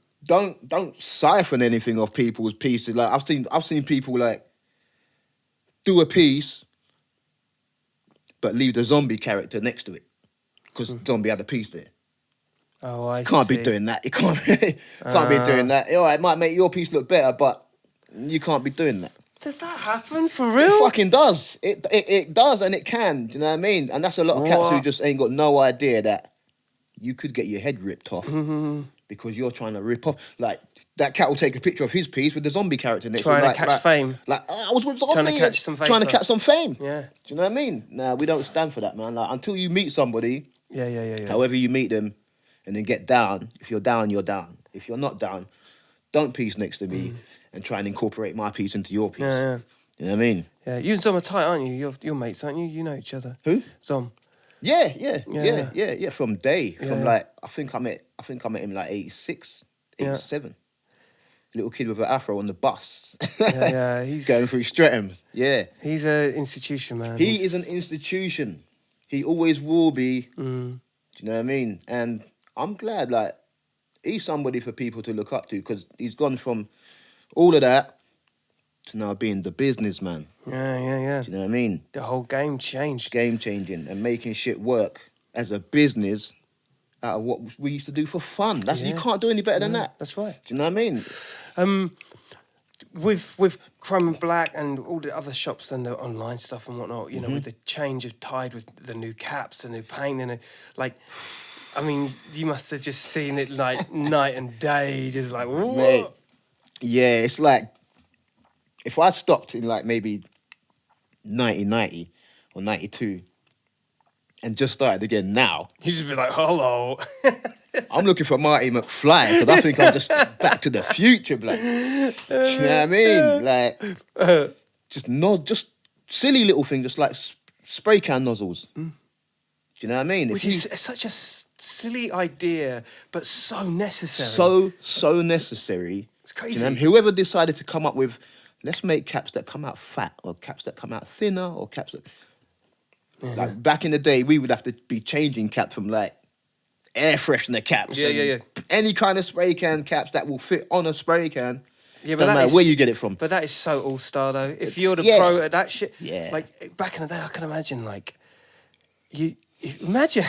siphon anything off people's pieces. Like I've seen people like do a piece, but leave the zombie character next to it because zombie had a piece there. Oh, I see. Can't be doing that. You can't be doing that. All right, it might make your piece look better, but you can't be doing that. Does that happen for real? It fucking does. It does, and it can. Do you know what I mean? And that's a lot of cats who just ain't got no idea that you could get your head ripped off because you're trying to rip off. Like that cat will take a picture of his piece with the zombie character next to it. Trying to catch fame. Like I was with zombie. Trying to catch some fame. Trying to catch some fame. Yeah. Do you know what I mean? Nah, we don't stand for that, man. Like until you meet somebody. Yeah. However you meet them, and then get down. If you're down, you're down. If you're not down, don't piece next to me and try and incorporate my piece into your piece. Yeah. You know what I mean? Yeah, you and Zom are tight, aren't you? You're mates, aren't you? You know each other. Who? Zom. Yeah. From day, Yeah. from like I think I met him like 86, 87. Little kid with an afro on the bus. Yeah, he's going through Streatham. Yeah, he's an institution, man. He is an institution. He always will be. Do you know what I mean? And I'm glad, like, he's somebody for people to look up to because he's gone from all of that to now being the businessman. Yeah. Do you know what I mean? The whole game changed. Game changing and making shit work as a business out of what we used to do for fun. You can't do any better than that. That's right. Do you know what I mean? With Chrome and Black and all the other shops and the online stuff and whatnot, you know, with the change of tide with the new caps, the new paint, and I mean, you must have just seen it like night and day, just like, what? Mate, yeah, it's like, if I stopped in like maybe 1990 or 92 and just started again now, you'd just be like, hello. I'm looking for Marty McFly because I think I'm just back to the future, bloke. Do you know what I mean? Like, just silly little thing, just like spray can nozzles. Do you know what I mean? Which is such a silly idea, but so necessary. So necessary. It's crazy. Do you know what I mean? Whoever decided to come up with let's make caps that come out fat, or caps that come out thinner, or caps that... Like, back in the day, we would have to be changing caps from, like, air freshener caps. Yeah. Any kind of spray can caps that will fit on a spray can. Yeah, Doesn't matter where you get it from. But that is so all-star, though. If you're the Yeah. pro at that shit... Yeah. Like, back in the day, I can imagine, like... You imagine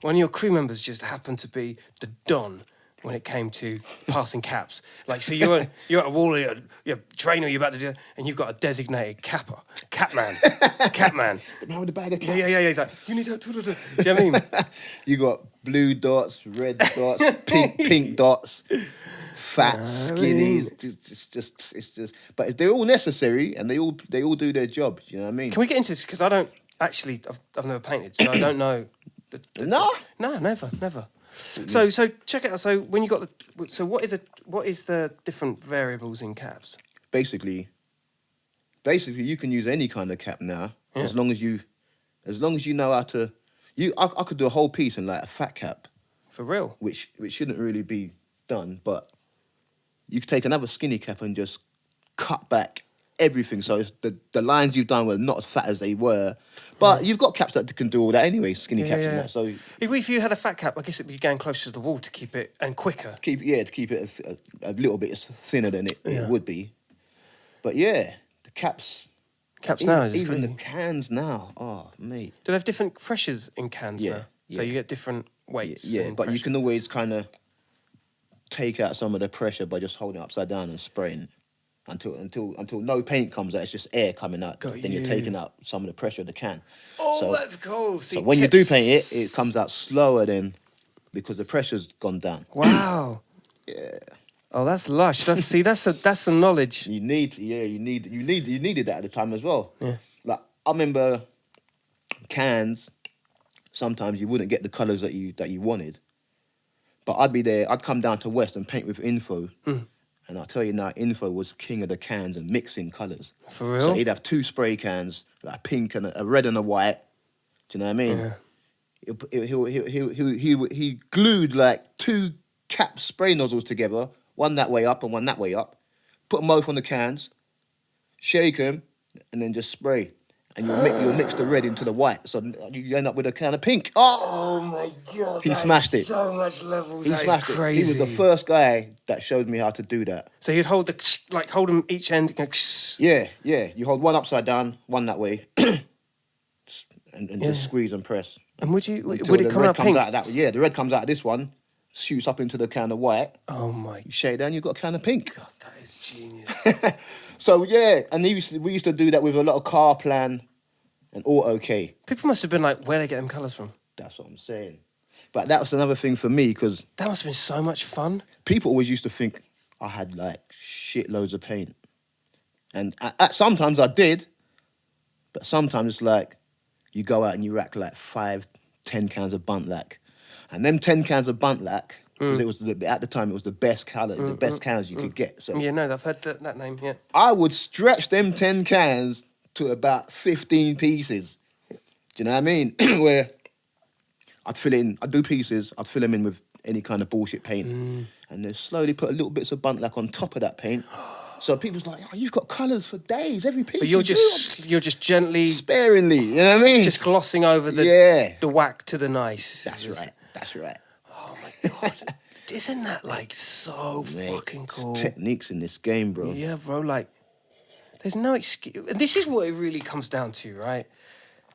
one of your crew members just happened to be the Don when it came to passing caps. Like, so you're at a wall, you're training, you're about to do... And you've got a designated capper. Catman. The man with the bag of caps. Yeah. He's like, you need to... Do you know what I mean? You got blue dots, red dots, pink dots, fat, skinny. It's just. But they're all necessary, and they all do their job. Do you know what I mean? Can we get into this? Because I don't actually... I've never painted, so I don't know... No. No, never. So check it out. So when you got the... So what is the different variables in caps? Basically, you can use any kind of cap now, as long as you know how to. I could do a whole piece in like a fat cap, For real? which shouldn't really be done, but you could take another skinny cap and just cut back everything. So it's the lines you've done were not as fat as they were, but you've got caps that can do all that anyway. Skinny caps and that. So if you had a fat cap, I guess it'd be going closer to the wall to keep it and quicker. to keep it a little bit thinner than it would be. But yeah, the caps. Now, Even the cans now. Oh, mate. Do they have different pressures in cans Yeah, now? So yeah. you get different weights. Yeah, and but you pressure. can always kind of take out some of the pressure by just holding it upside down and spraying until no paint comes out. It's just air coming out. Got Then you. you're taking out some of the pressure of the can. Oh, so, that's cool. So when you do paint it, it comes out slower then because the pressure's gone down. Wow. Yeah. Oh, that's lush. That's some knowledge. You needed that at the time as well. Yeah. Like I remember cans. Sometimes you wouldn't get the colours that you wanted, but I'd be there. I'd come down to West and paint with Info, and I'll tell you now, Info was king of the cans and mixing colours. For real? So he'd have two spray cans, like a pink and a red and a white. Do you know what I mean? Yeah. He glued like two cap spray nozzles together, one that way up and one that way up. Put them both on the cans, shake them, and then just spray. And you'll mix the red into the white, so you end up with a can of pink. Oh my God! He smashed it. So much levels. He That is smashed it. crazy. He was the first guy that showed me how to do that. So you'd hold them each end. And go, Yeah. You hold one upside down, one that way, and just squeeze and press. And would Until it the come red out comes pink? out of that. Yeah, the red comes out of this one, shoots up into the can of white. Oh my You shade down, you've got a can of pink. God, that is genius. So yeah, and we used to do that with a lot of car plan and auto K. People must have been like, where they get them colours from? That's what I'm saying. But that was another thing for me because That must have been so much fun. people always used to think I had like shitloads of paint, and sometimes I did, but sometimes it's like you go out and you rack like 5-10 cans of bunt lack, and them 10 cans of bunt lack. Because it was at the time it was the best colour, the best cans you could get. So Yeah, no, I've heard that name. Yeah. I would stretch them 10 cans to about 15 pieces. Do you know what I mean? Where I'd do pieces, I'd fill them in with any kind of bullshit paint, and then slowly put a little bits of bunt lack on top of that paint. So people's like, oh, you've got colours for days, every piece. But you're you just gently do, sparingly, you know what I mean? just glossing over the whack to the nice. That's right. Oh my God. Isn't that like so Mate, fucking it's cool? techniques in this game, bro. Yeah, bro, like, there's no excuse. And this is what it really comes down to, right?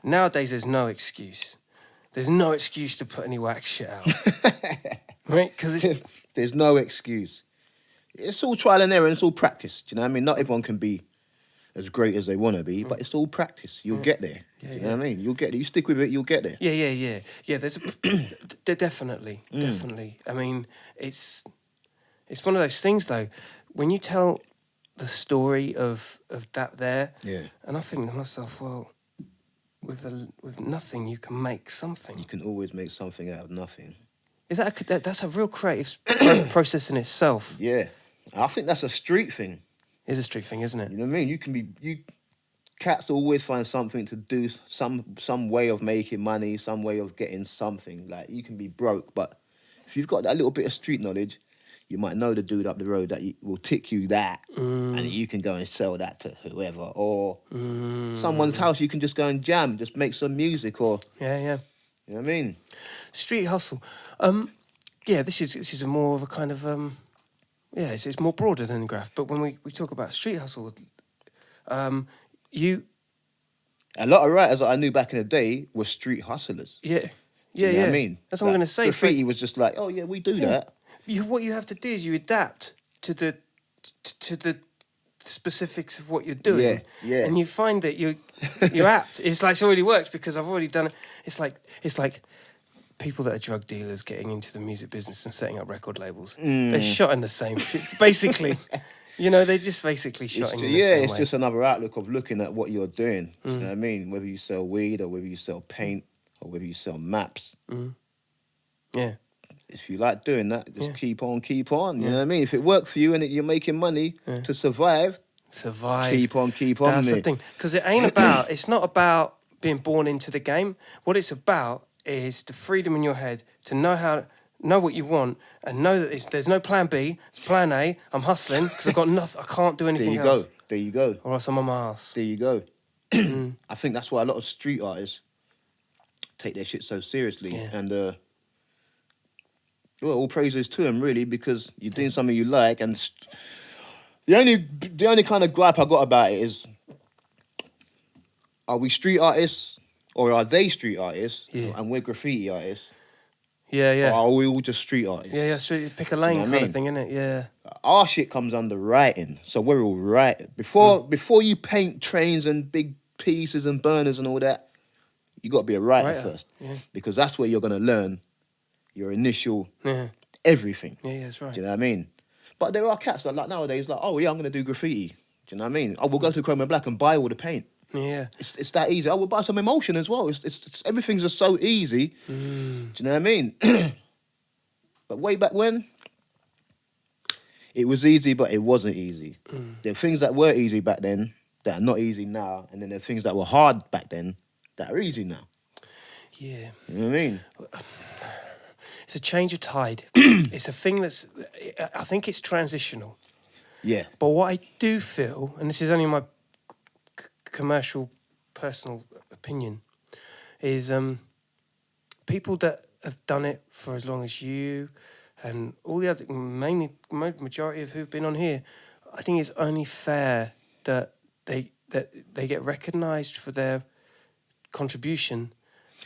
Nowadays, there's no excuse. There's no excuse to put any wax shit out. Right? Because it's... There's no excuse. It's all trial and error and it's all practice. Do you know what I mean? Not everyone can be as great as they want to be, but it's all practice. You'll get there. Do you know what I mean? You'll get there. You stick with it, you'll get there. Yeah, there's definitely. I mean, it's one of those things, though. When you tell the story of that there, and I think to myself, well, with nothing, you can make something. You can always make something out of nothing. Is that's a real creative process in itself? Yeah. I think that's a street thing. It's a street thing, isn't it? You know what I mean? Cats always find something to do, some way of making money, some way of getting something. Like, you can be broke, but if you've got that little bit of street knowledge, you might know the dude up the road that will tick you that, and you can go and sell that to whoever, or someone's house you can just go and jam, just make some music, or Yeah. you know what I mean? Street hustle. Yeah, this is a more of a kind of it's more broader than Graff. But when we talk about street hustle, you A lot of writers that I knew back in the day were street hustlers. yeah. Do you know what I mean? That's what I'm going to say. Graffiti was just like, oh yeah, we do that. What you have to do is you adapt to the specifics of what you're doing. Yeah. And you find that you're apt. It's like it's already worked because I've already done it. It's like people that are drug dealers getting into the music business and setting up record labels. They're shot in the same. It's basically, they're just basically shot in the same way. It's just another outlook of looking at what you're doing. Do you know what I mean? Whether you sell weed or whether you sell paint or whether you sell maps. Yeah. If you like doing that, just keep on. You know what I mean? If it works for you and you're making money to survive, keep on, That's mate. the thing. Because it's not about being born into the game. What it's about is the freedom in your head to know what you want and know that there's no plan B, it's plan A. I'm hustling because I've got nothing, I can't do anything else. There you go. Or else I'm on my ass. There you go. I think that's why a lot of street artists take their shit so seriously. Yeah. And, all praises to them, really, because you're doing something you like. And the only kind of gripe I got about it is, are we street artists or are they street artists and we're graffiti artists? Yeah. Or are we all just street artists? Yeah. So you pick a lane You know what I kind mean? of thing, innit? Yeah. Our shit comes under writing, so we're all right. Before you paint trains and big pieces and burners and all that, you got to be a writer first, because that's where you're gonna learn your initial everything. Yeah, that's right. Do you know what I mean? But there are cats that like nowadays, like, oh yeah, I'm gonna do graffiti. Do you know what I mean? Oh, we'll go to Chrome and Black and buy all the paint. Yeah. It's that easy. Oh, we'll buy some emotion as well. It's everything's just so easy. Do you know what I mean? But way back when, it was easy, but it wasn't easy. There are things that were easy back then that are not easy now, and then there are things that were hard back then that are easy now. Yeah. You know what I mean? It's a change of tide. It's a thing I think it's transitional. Yeah. But what I do feel, and this is only my commercial, personal opinion, is people that have done it for as long as you and all the other, majority of who've been on here, I think it's only fair that they get recognised for their contribution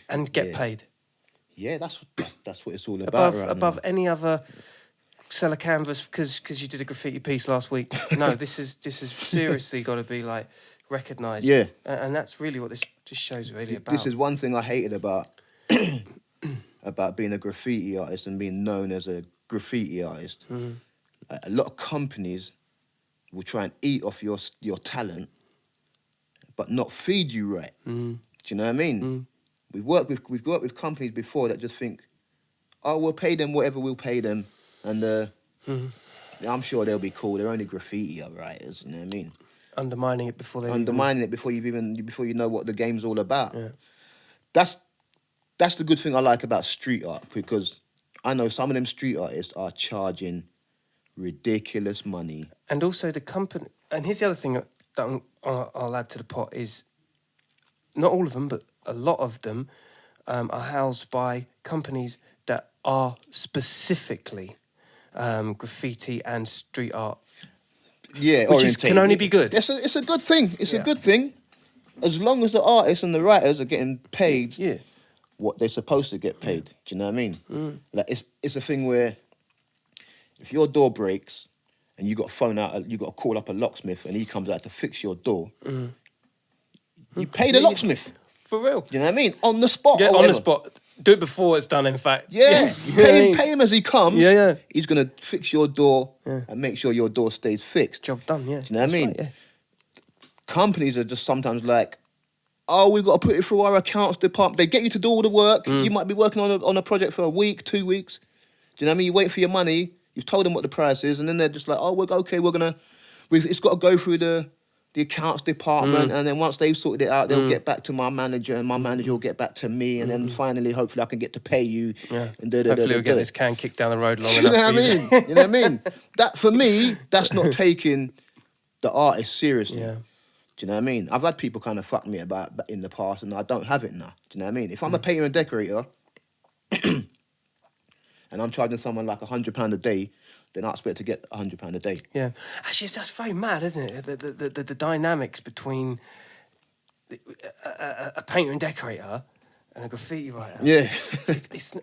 and get paid. Yeah, that's what it's all about. Above any other sell a canvas because you did a graffiti piece last week. No, this is seriously got to be like recognised. Yeah, and that's really what this show's really about. This is one thing I hated about about being a graffiti artist and being known as a graffiti artist. Like, a lot of companies will try and eat off your talent, but not feed you right. Do you know what I mean? We've worked with companies before that just think, oh, we'll pay them whatever we'll pay them, and I'm sure they'll be cool. They're only graffiti writers, you know what I mean? Undermining it before before you know what the game's all about. Yeah. That's the good thing I like about street art, because I know some of them street artists are charging ridiculous money. And also the company. And here's the other thing that I'll add to the pot is, not all of them, but a lot of them are housed by companies that are specifically graffiti and street art. Yeah, which can only be good. It's a good thing. It's a good thing, as long as the artists and the writers are getting paid what they're supposed to get paid. Do you know what I mean? Like it's a thing where if your door breaks and you got to call up a locksmith and he comes out to fix your door, you pay the locksmith. For real. Do you know what I mean? On the spot. Yeah, on the spot. Do it before it's done, in fact. Yeah. Pay him as he comes. Yeah. He's going to fix your door and make sure your door stays fixed. Job done, yeah. Do you know what I mean? Right, yeah. Companies are just sometimes like, oh, we've got to put it through our accounts department. They get you to do all the work. You might be working on a project for a week, 2 weeks. Do you know what I mean? You wait for your money. You've told them what the price is, and then they're just like, oh, it's got to go through the the accounts department, and then once they've sorted it out, they'll get back to my manager, and my manager will get back to me, and then finally, hopefully, I can get to pay you. Yeah. And Hopefully we'll get this can kicked down the road long you enough. know what I for you. mean? You know what I mean? That for me, that's not taking the artist seriously. Yeah. Do you know what I mean? I've had people kind of fuck me about in the past, and I don't have it now. Do you know what I mean? If I'm a painter and decorator, and I'm charging someone like £100 a day, then I expect to get £100 a day. Yeah, actually, that's very mad, isn't it? The dynamics between a painter and decorator and a graffiti writer. Yeah. It's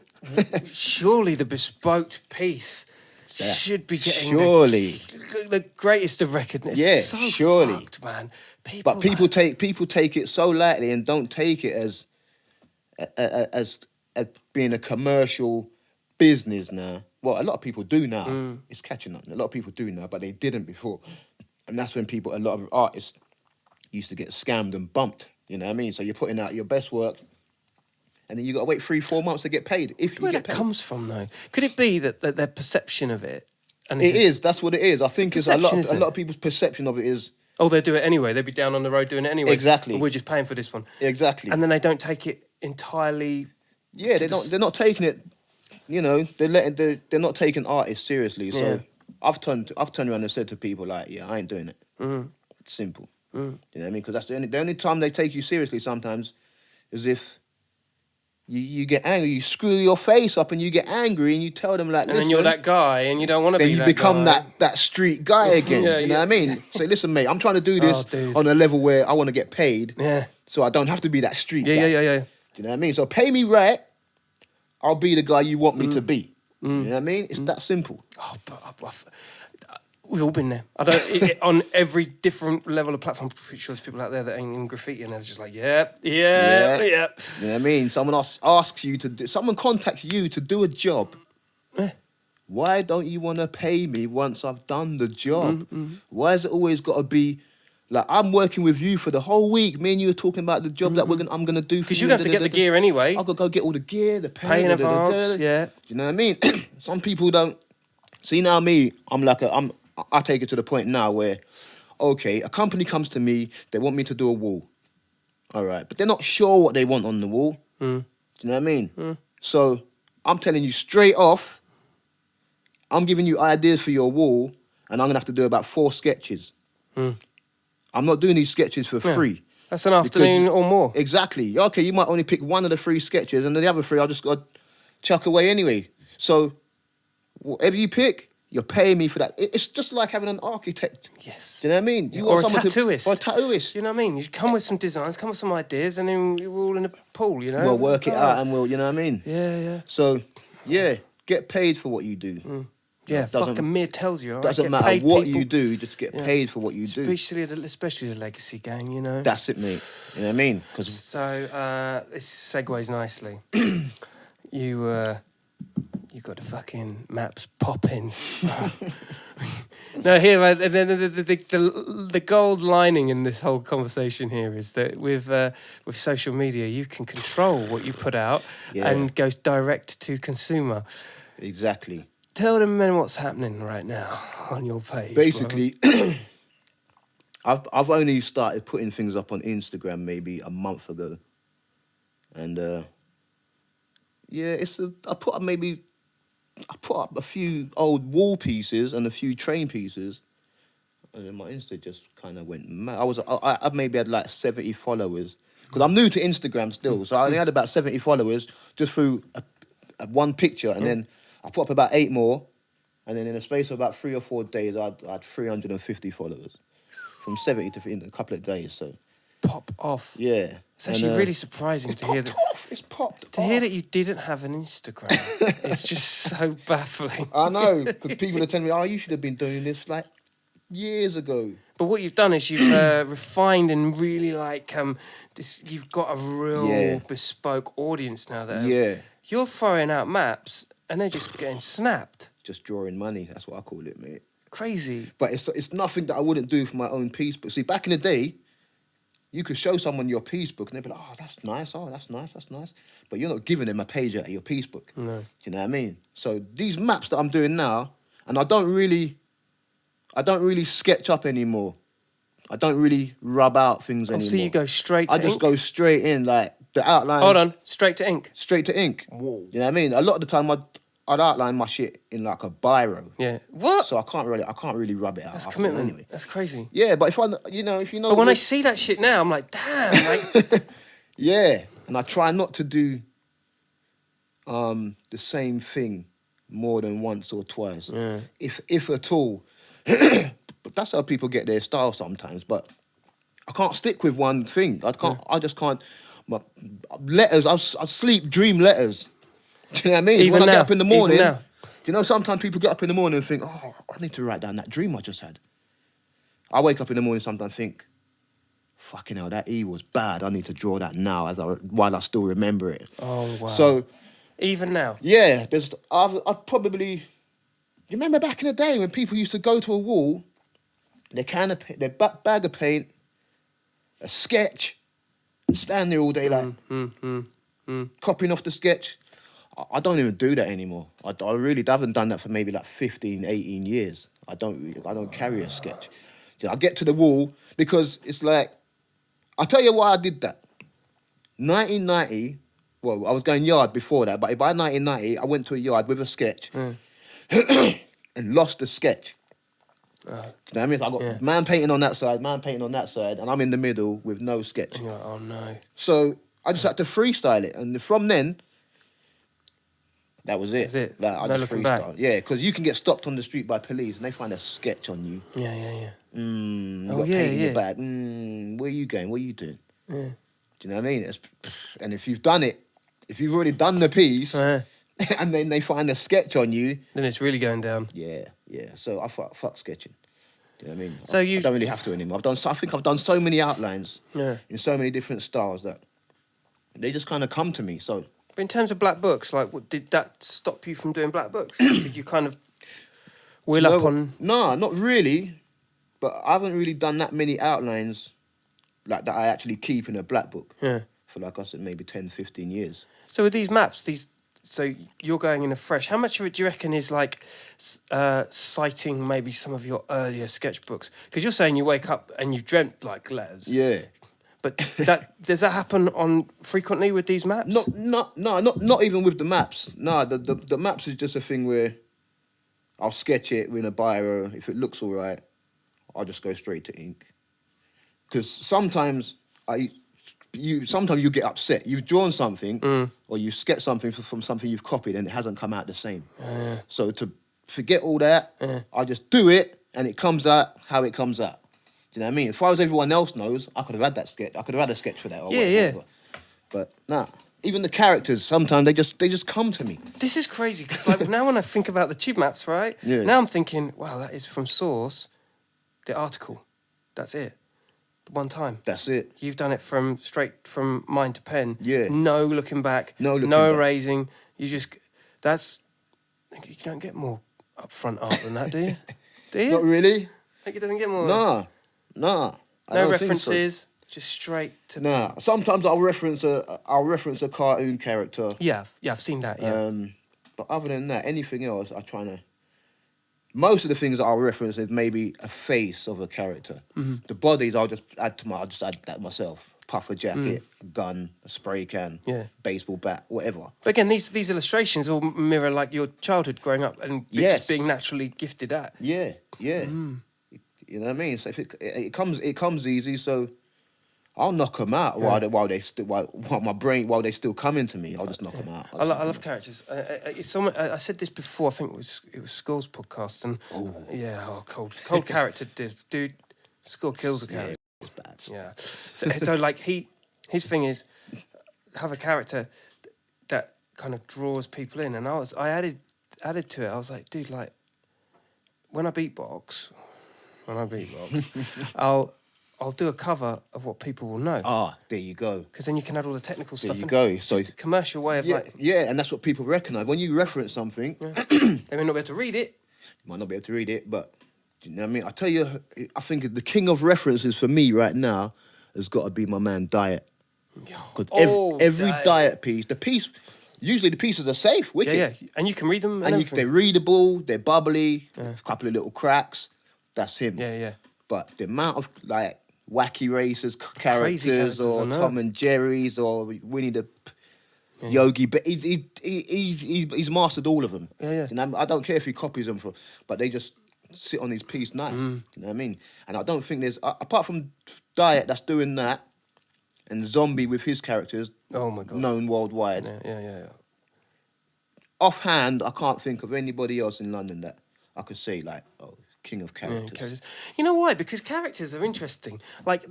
surely the bespoke piece Yeah. should be getting Surely. the greatest of recognition. Yeah, It's so surely. fucked, man. But people take it so lightly and don't take it as being a commercial business now. Well, a lot of people do now. It's catching up. A lot of people do now, but they didn't before. And that's when a lot of artists used to get scammed and bumped. You know what I mean? So you're putting out your best work, and then you got to wait 3-4 months to get paid. If you Where get that paid. comes from, though? Could it be that their perception of it? And It is. That's what it is. I think it's a lot Perception, of people's perception of it is Oh, they'll do it anyway. They'll be down on the road doing it anyway. Exactly. And we're just paying for this one. exactly. And then they don't take it entirely. Yeah, they're not taking it. You know, they're not taking artists seriously. So Yeah. I've turned around and said to people like, yeah, I ain't doing it. It's simple. You know what I mean? Because that's the only time they take you seriously. Sometimes is if you get angry, you screw your face up, and you get angry, and you tell them like, And listen. then you're that guy, and you don't want to be Then you that become guy. that street guy again. Yeah, you know yeah. what I mean? Say, listen, mate, I'm trying to do this dude. on a level where I want to get paid. Yeah. So I don't have to be that street guy. Yeah. Do you know what I mean? So pay me right, I'll be the guy you want me to be. You know what I mean? It's that simple. Oh, but we've all been there. I don't on every different level of platform. I'm pretty sure there's people out there that ain't in graffiti and they're just like, yeah. You know what I mean? Someone asks you to do, someone contacts you to do a job. Yeah. Why don't you want to pay me once I've done the job? Why has it always got to be like I'm working with you for the whole week? Me and you are talking about the job that I'm gonna do for you. Because you have to get the gear anyway. I've got to go get all the gear, the Pay in advance, yeah. You know what I mean? Some people don't see now. Me, I take it to the point now where, okay, a company comes to me, they want me to do a wall, all right, but they're not sure what they want on the wall. Do you know what I mean? So I'm telling you straight off, I'm giving you ideas for your wall, and I'm gonna have to do about 4 sketches. I'm not doing these sketches for free. That's an afternoon or more. Exactly. Okay, you might only pick one of the 3 sketches, and then the other 3 I'll just got to chuck away anyway. So whatever you pick, you're paying me for that. It's just like having an architect. Yes. Do you know what I mean? You Or a want someone tattooist. Or a tattooist. You know what I mean? You come with some designs, come with some ideas, and then we're all in a pool, you know? We'll work it out, and you know what I mean? Yeah. So, yeah, get paid for what you do. Yeah, Doesn't- fucking Mear tells you, all right? Doesn't Get matter paid what people. you do, just get paid for what you do. Especially the legacy gang, you know? That's it, mate. You know what I mean? Because So, this segues nicely. You got the fucking maps popping. No, here, the gold lining in this whole conversation here is that with social media, you can control what you put out and goes direct to consumer. exactly. Tell them men what's happening right now on your page. Basically, I've only started putting things up on Instagram maybe a month ago, and I put up a few old wall pieces and a few train pieces, and then my Insta just kind of went mad. I maybe had like 70 followers because I'm new to Instagram still, so I only had about 70 followers just through one picture, and then I put up about 8 more, and then in a space of about 3 or 4 days, I had 350 followers, from 70 to in a couple of days. So Pop off. yeah, It's actually really surprising to hear that. It's popped To off. hear that you didn't have an Instagram, it's just so baffling. I know, because people are telling me, "Oh, you should have been doing this like years ago." But what you've done is you've refined and really this. You've got a real bespoke audience now. You're throwing out maps and they're just getting snapped. Just drawing money. That's what I call it, mate. Crazy. But it's nothing that I wouldn't do for my own piece book. See, back in the day, you could show someone your piece book and they'd be like, "Oh, that's nice. Oh, that's nice. That's nice." But you're not giving them a page out of your piece book. No. Do you know what I mean? So these maps that I'm doing now, and I don't really sketch up anymore. I don't really rub out things anymore. So you go straight to I just ink? go straight in, like the outline. Hold on, straight to ink. Straight to ink. Whoa. You know what I mean? A lot of the time I'd outline my shit in like a biro. Yeah. What? So I can't really rub it out. That's after commitment. Anyway. That's crazy. Yeah, but if you know. But when I see that shit now, I'm like, damn, like, Yeah, and I try not to do the same thing more than once or twice, if at all. But that's how people get their style sometimes. But I can't stick with one thing. I can't. I just can't. My letters. I sleep dream letters. Do you know what I mean? Even When I now, get up in the morning, even now. you know, sometimes people get up in the morning and think, oh, I need to write down that dream I just had. I wake up in the morning sometimes and think, fucking hell, that E was bad. I need to draw that now while I still remember it. oh wow. So, Even now. yeah, I've probably... You remember back in the day when people used to go to a wall, their bag of paint, a sketch, and stand there all day like copying off the sketch. I don't even do that anymore. I really haven't done that for maybe like 15, 18 years. I don't carry a sketch. I get to the wall because it's like, I'll tell you why I did that. 1990, well, I was going yard before that, but by 1990, I went to a yard with a sketch and lost the sketch. Do you know what I mean? I got man painting on that side, and I'm in the middle with no sketch. And you're like, oh no. So I just had to freestyle it, and from then, that was it. That's it. Like, I No just looking back. freestyle. Yeah, because you can get stopped on the street by police, and they find a sketch on you. Yeah. You Oh, got yeah, paint in yeah. your bag. Where are you going? What are you doing? Yeah. Do you know what I mean? And if you've done it, if you've already done the piece, and then they find a sketch on you, Then it's really going down. yeah. So I fuck sketching. Do you know what I mean? So I don't really have to anymore. I think I've done so many outlines in so many different styles that they just kind of come to me. So, But in terms of black books, like, did that stop you from doing black books? Did you kind of wheel up on? No, not really. But I haven't really done that many outlines like that I actually keep in a black book for, like I said, maybe 10, 15 years. So with these maps, so you're going in afresh. How much of it do you reckon is like citing maybe some of your earlier sketchbooks? Because you're saying you wake up and you've dreamt like letters. Yeah. But does that happen on frequently with these maps? Not even with the maps. No, the maps is just a thing where I'll sketch it in a biro. If it looks all right, I'll just go straight to ink. Because sometimes you get upset. You've drawn something or you've sketched something from something you've copied and it hasn't come out the same. So to forget all that, I just do it and it comes out how it comes out. Do you know what I mean? As far as everyone else knows, I could have had that sketch. I could have had a sketch for that. Or whatever. But nah. Even the characters, sometimes they just come to me. This is crazy because like now when I think about the tube maps, right? Yeah. Now I'm thinking, wow, that is from source, the article. That's it. One time. That's it. You've done it straight from mind to pen. Yeah. No looking back. No looking no back. erasing. You don't get more upfront art than that, do you? Do you? Not really. Think it doesn't get more. Nah. I No don't think so. references. Just straight to. Nah. Sometimes I'll reference a cartoon character. Yeah, I've seen that. Yeah. But other than that, anything else, I try to. Most of the things that I'll reference is maybe a face of a character. The bodies I'll just add that myself. Puffer jacket, a gun, a spray can, baseball bat, whatever. But again, these illustrations all mirror like your childhood growing up and just being naturally gifted at. Yeah. You know what I mean? So if it comes easy, so I'll knock them out while they still come into me. I'll just knock them out. I love characters. I said this before. I think it was Skull's podcast, and cold character, dude. Skull kills a character. It's bad. Yeah. So like his thing is have a character that kind of draws people in, and I added to it. I was like, dude, like when I beatbox, I'll do a cover of what people will know. Ah, there you go. Because then you can add all the technical stuff. There you go. So it's a commercial way of and that's what people recognise. When you reference something, they may not be able to read it. You might not be able to read it, but do you know what I mean? I tell you, I think the king of references for me right now has got to be my man Diet. Because every Diet piece, usually the pieces are safe, wicked. Yeah, and you can read them. And they're readable, they're bubbly, a couple of little cracks. That's him. Yeah. But the amount of like wacky racers characters, characters or I know. Tom and Jerry's or Winnie the Yogi, but he's mastered all of them. Yeah. You know, I don't care if he copies them but they just sit on his piece nice. You know what I mean? And I don't think there's apart from Diet that's doing that, and Zombie with his characters. Oh my God. Known worldwide. Yeah. Offhand, I can't think of anybody else in London that I could say like, oh, king of characters. Characters. You know why? Because characters are interesting. Like,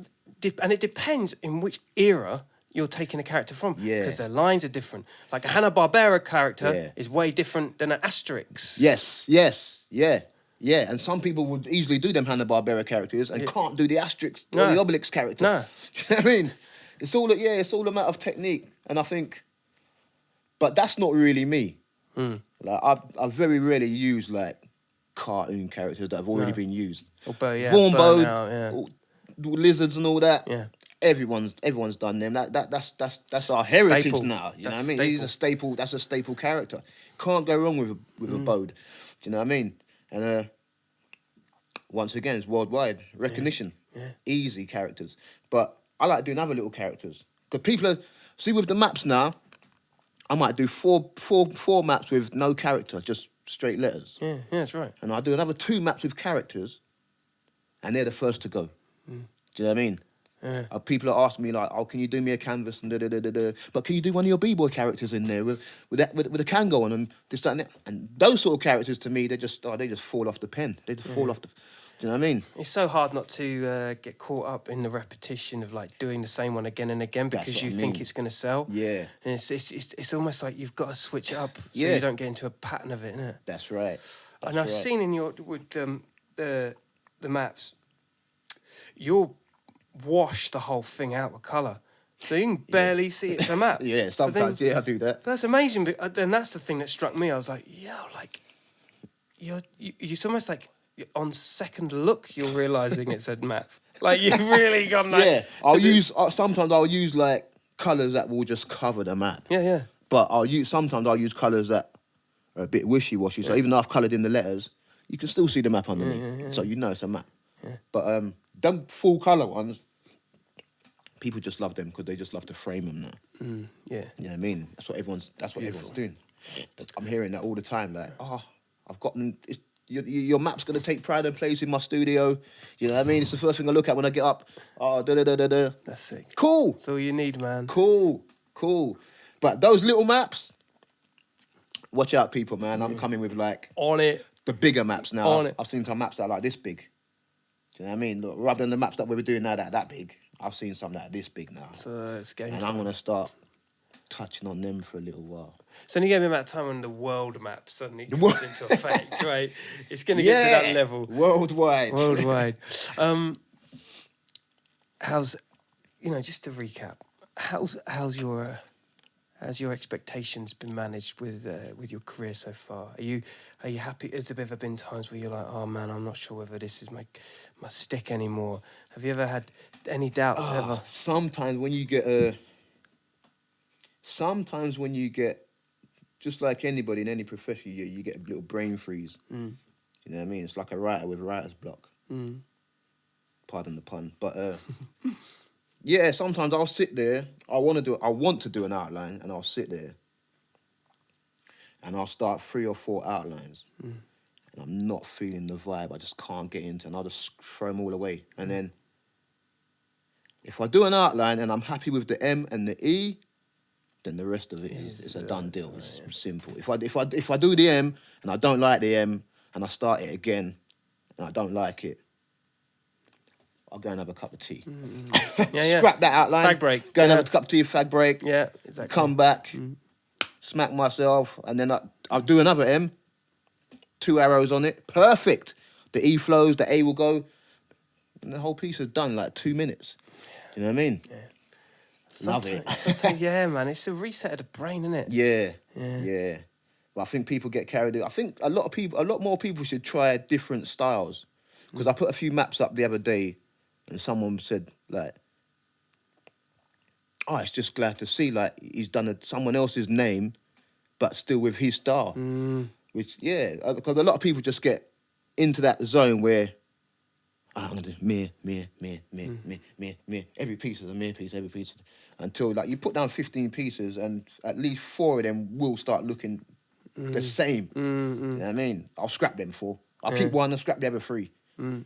and it depends in which era you're taking a character from. Yeah. Because their lines are different. Like a Hanna-Barbera character Yeah. is way different than an Asterix. Yes, yeah. And some people would easily do them Hanna-Barbera characters and can't do the Asterix or the Obelix character. No. You know what I mean? It's all a matter of technique. And I think, but that's not really me. Like I very rarely use like cartoon characters that have already been used. Vaughan Bode, lizards and all that. Yeah. Everyone's done them. That's our heritage Staple. now. You know what I mean? Staple. He's a staple. That's a staple character. Can't go wrong with a Bode. Do you know what I mean? And once again, it's worldwide recognition. Yeah. Easy characters. But I like doing other little characters because people see with the maps now. I might do four maps with no character, just straight letters. Yeah, that's right. And I'll do another 2 maps with characters, and they're the first to go. Do you know what I mean? Yeah. People are asking me like, "Oh, can you do me a canvas and da. But can you do one of your b-boy characters in there with a Kango on and this that and that?" And those sort of characters to me, they just fall off the pen. They just fall off the. Do you know what I mean? It's so hard not to get caught up in the repetition of like doing the same one again and again That's because what you I think mean. it's going to sell. Yeah. And it's almost like you've got to switch it up so Yeah. you don't get into a pattern of it, innit? That's right. And I've seen in your with the maps, you'll wash the whole thing out with colour, so you can barely see it's a map. Yeah, sometimes I do that. But that's amazing. But then that's the thing that struck me. I was like, like you're almost like on second look, you're realising it's a map. Like you've really gone like Yeah, sometimes I'll use like colours that will just cover the map. Yeah. But sometimes I'll use colours that are a bit wishy-washy. So even though I've coloured in the letters, you can still see the map underneath. So you know it's a map. Yeah. But them full colour ones, people just love them because they just love to frame them now. Yeah. You know what I mean? That's what everyone's doing. I'm hearing that all the time. Like, I've got them. Your map's going to take pride and place in my studio. You know what I mean? It's the first thing I look at when I get up. That's sick. Cool. That's all you need, man. Cool. But those little maps, watch out, people, man. I'm coming with like On it. the bigger maps now. On it. I've seen some maps that are like this big. Do you know what I mean? Look, rather than the maps that we were doing now that big, I've seen some that are this big now. So it's game And time. I'm going to start touching on them for a little while. It's only going to be about time when the world map suddenly comes into effect, right? It's going to get to that level. Worldwide. How's, just to recap, how's your expectations been managed with your career so far? Are you happy? Has there ever been times where you're like, oh man, I'm not sure whether this is my stick anymore? Have you ever had any doubts ever? Sometimes when you get, just like anybody in any profession, you get a little brain freeze. You know what I mean? It's like a writer with writer's block. Pardon the pun. But yeah, sometimes I'll sit there. I want to do an outline, and I'll sit there, and I'll start 3 or 4 outlines, and I'm not feeling the vibe. I just can't get into, and I'll just throw them all away. And then, if I do an outline and I'm happy with the M and the E, then the rest of it is a done deal. It's simple. If I do the M and I don't like the M, and I start it again, and I don't like it, I'll go and have a cup of tea. Scrap that outline. Fag break. Go and have a cup of tea, fag break. Yeah, exactly. Come back, smack myself, and then I'll do another M. 2 arrows on it. Perfect. The E flows, the A will go, and the whole piece is done in like 2 minutes. You know what I mean? Yeah. Love it. Sometimes, yeah, man. It's a reset of the brain, isn't it? Yeah. But I think people get carried away. I think a lot more people should try different styles. Because I put a few maps up the other day, and someone said, like, oh, it's just glad to see, like, he's done someone else's name, but still with his style. Which, because a lot of people just get into that zone where, I'm gonna do Mear. Every piece is a Mear piece, every piece. Until like you put down 15 pieces and at least 4 of them will start looking the same. Do you know what I mean? I'll scrap them 4. I'll keep one and scrap the other 3. Do you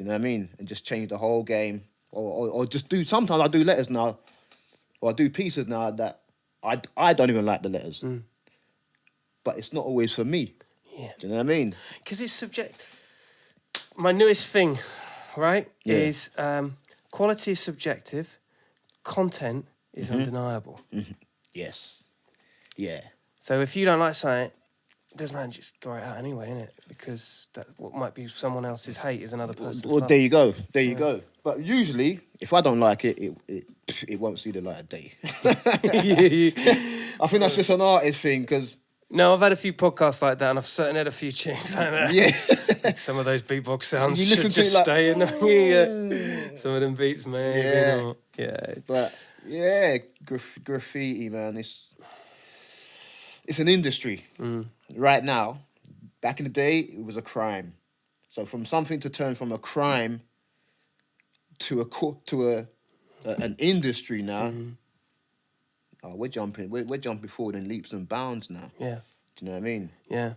know what I mean? And just change the whole game. Or just do, sometimes I do letters now, or I do pieces now that I don't even like the letters. But it's not always for me. Yeah. Do you know what I mean? Because it's subject. My newest thing, right, Yeah. is quality is subjective, content is undeniable. Yes. Yeah. So if you don't like something, doesn't matter, just throw it out anyway, innit? Because that what might be someone else's hate is another person's Well, love. there you go. There you go. But usually, if I don't like it, it won't see the light of day. I think that's just an artist thing, because... No, I've had a few podcasts like that, and I've certainly had a few tunes like that. Yeah. Like some of those beatbox sounds You listen should to it just like, stay in. Yeah. Some of them beats, man. Yeah. You know, yeah. But, yeah, graffiti, man, it's an industry. Right now, back in the day, it was a crime. So from something to turn from a crime to an industry now, we're jumping forward in leaps and bounds now. Yeah. Do you know what I mean? Yeah.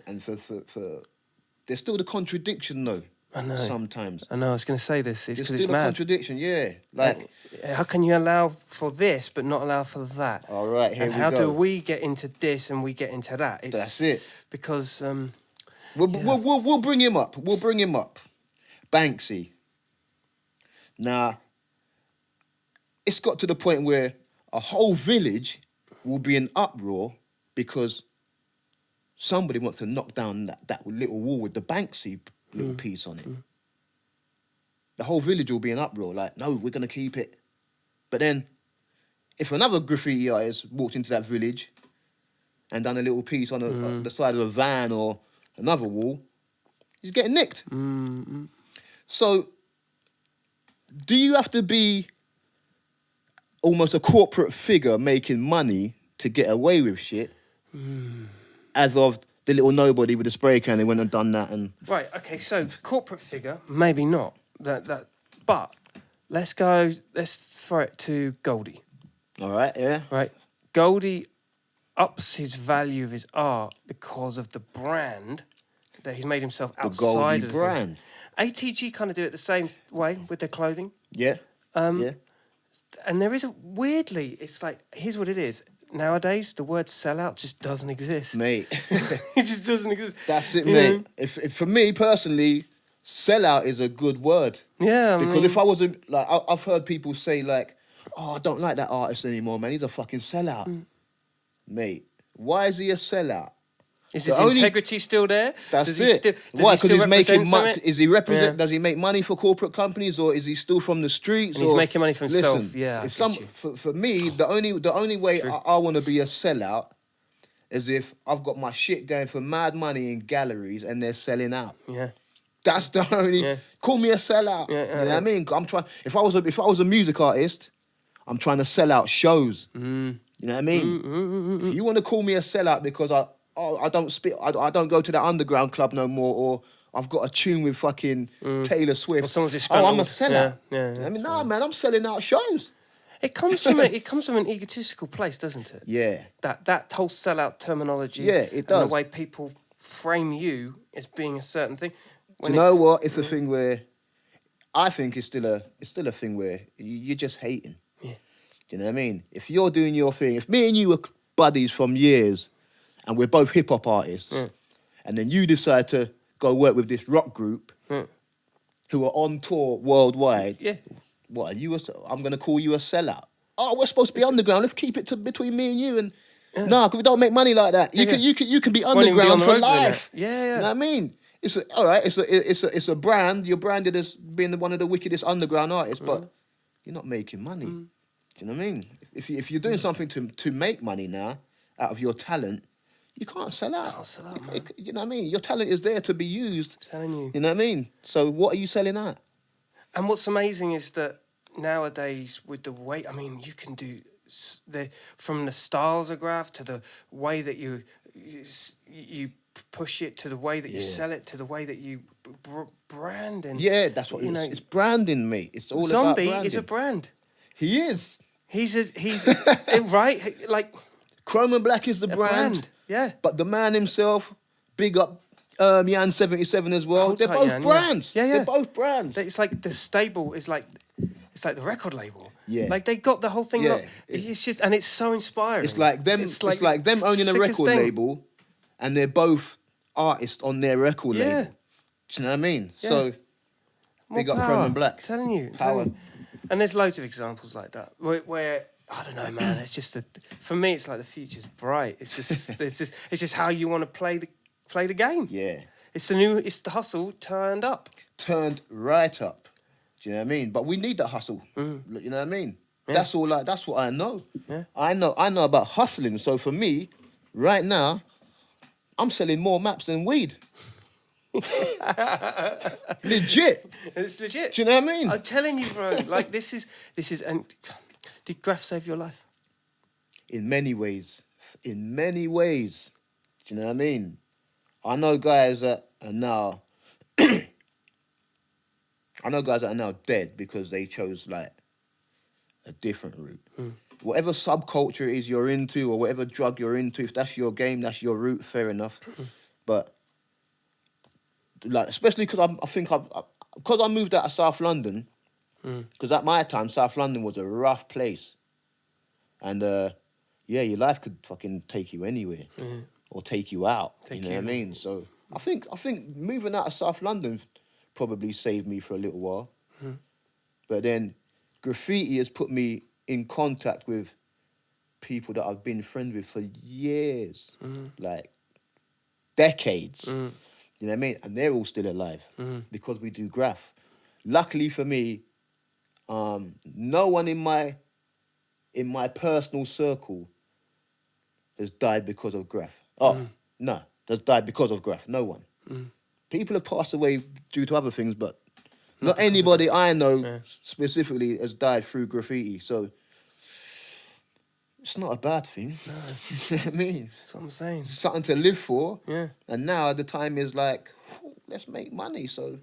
And for there's still the contradiction though. I know. Sometimes I know. I was going to say this. It's there's because still it's a mad. contradiction. Yeah. Like, How can you allow for this but not allow for that? all right, here and we how go. do we get into this and we get into that? That's it. Because We'll bring him up. We'll bring him up. Banksy. Now, it's got to the point where a whole village will be in uproar because somebody wants to knock down that little wall with the Banksy little piece on it. The whole village will be in uproar, like, no, we're going to keep it. But then, if another graffiti artist walked into that village and done a little piece on the side of a van or another wall, he's getting nicked. So, do you have to be almost a corporate figure making money to get away with shit? As of the little nobody with a spray can, they went and done that and... Right, okay, so corporate figure, maybe not. But let's throw it to Goldie. All right, yeah. Right? Goldie ups his value of his art because of the brand that he's made himself The outside Goldie of brand. ATG kind of do it the same way with their clothing. Yeah, yeah. And there is weirdly, it's like, here's what it is. Nowadays, the word sellout just doesn't exist. Mate. It just doesn't exist. That's it, You mate. know? If for me, personally, sellout is a good word. Yeah, Because if I wasn't... Like, I've heard people say, like, oh, I don't like that artist anymore, man. He's a fucking sellout. Mate, why is he a sellout? Is his The only- integrity still there? That's Does he it. still- does Why? he Because still he's making represent money. something? Is he represent? Yeah. Does he make money for corporate companies, or is he still from the streets? And he's or, making money for himself. Listen, Yeah, I If get some you. for me, the only way True. I want to be a sellout is if I've got my shit going for mad money in galleries and they're selling out. Yeah. That's the only. Yeah. Call me a sellout. Yeah, You know what I mean? I'm trying. If I was a music artist, I'm trying to sell out shows. You know what I mean? If you want to call me a sellout because I don't spit, I don't go to the underground club no more, or I've got a tune with fucking Taylor Swift. Or someone's just I'm a disgruntled. sellout. Yeah. I mean, nah, man, I'm selling out shows. It comes from an egotistical place, doesn't it? Yeah. That whole sellout terminology. Yeah, it And does. the way people frame you as being a certain thing. Do you know what? It's a thing where I think it's still a thing where you're just hating. Yeah. Do you know what I mean? If you're doing your thing, if me and you were buddies from years, and we're both hip hop artists, and then you decide to go work with this rock group who are on tour worldwide, Yeah. what are you? I'm going to call you a sellout. Oh, we're supposed to be underground. Let's keep it between me and you. And nah, because we don't make money like that. You can be Won't even be on underground the for road doing life. that. Yeah. You know what I mean? All right. It's a brand. You're branded as being one of the wickedest underground artists, but you're not making money. Do you know what I mean? If you're doing something to make money now out of your talent, you can't sell out. Can't sell out, man. You know what I mean? Your talent is there to be used. I'm telling you. You know what I mean? So what are you selling at? And what's amazing is that nowadays, with the way, I mean, you can do from the styles of Graff to the way that you you push it to the way that you sell it, to the way that you brand, and Yeah, that's what it's branding, mate. It's all about Zombie branding. is a brand. He is. He's right, like Chrome and Black is the a brand. Yeah, But the man himself, big up Yan 77 as well. Hold They're tight, both Yan, brands. yeah. They're both brands. it's like the stable is like. It's like the record label. Yeah. Like they got the whole thing. Yeah. It's just, and it's so inspiring. It's like them. It's like them owning a sickest record thing. label, and they're both artists on their record Yeah. label. Do you know what I mean? Yeah. So More big up power. Chrome and Black. Telling you. And there's loads of examples like that where I don't know, man. It's just for me, it's like the future's bright. It's just it's just how you want to play the game. Yeah. It's the hustle turned up. Turned right up. Do you know what I mean? But we need that hustle. You know what I mean? Yeah. That's all. That's what I know. Yeah. I know about hustling. So for me, right now, I'm selling more maps than weed. Legit. It's legit. Do you know what I mean? I'm telling you, bro. Like this is. And did Graff save your life? In many ways. In many ways. Do you know what I mean? I know guys that are now. I know guys that are now dead because they chose like a different route. Whatever subculture it is you're into or whatever drug you're into, if that's your game, that's your route, fair enough. But like, especially because I moved out of South London, because at my time South London was a rough place, and your life could fucking take you anywhere or take you out. You know what I mean? So I think moving out of South London probably saved me for a little while. But then graffiti has put me in contact with people that I've been friends with for years, like decades. You know what I mean? And they're all still alive because we do Graff. Luckily for me, no one in my personal circle has died because of Graff. No, has died because of Graff. No one. People have passed away due to other things, but not anybody I know specifically has died through graffiti. So it's not a bad thing. No. You know what I mean? That's what I'm saying. It's something to live for. Yeah. And now the time is like, let's make money. So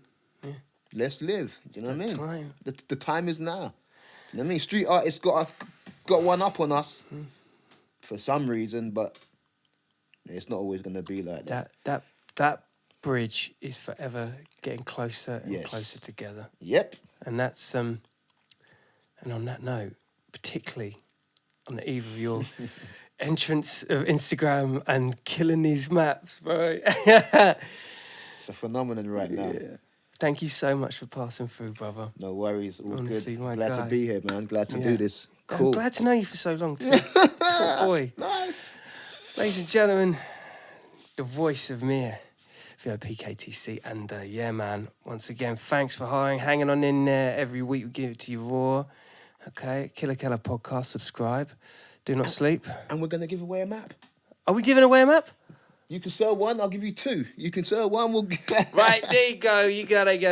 let's live. Do you know what I mean? Time. The time is now. You know what I mean? Street artists got one up on us for some reason, but it's not always going to be like that. That bridge is forever getting closer and Yes. closer together. Yep. And that's and on that note, particularly on the eve of your entrance of Instagram and killing these maps, bro. It's a phenomenon right now. Yeah. Thank you so much for passing through, brother. No worries. All Honestly, good. my Glad guy. to be here, man. Glad to Yeah. do this. I'm Cool. glad to know you for so long too. Top boy. Nice. Ladies and gentlemen, the voice of Mear, VOPKTC, and yeah, man. Once again, thanks for hanging on in there every week. We give it to you raw. Okay, Killa Kela Podcast. Subscribe. Do not sleep. And we're going to give away a map. Are we giving away a map? You can sell one, I'll give you two. You can sell one, we'll Right, there you go. You got it.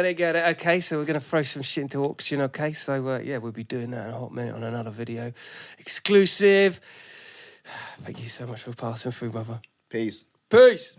Okay, so we're going to throw some shit into auction, okay? So, yeah, we'll be doing that in a hot minute on another video. Exclusive. Thank you so much for passing through, brother. Peace. Peace.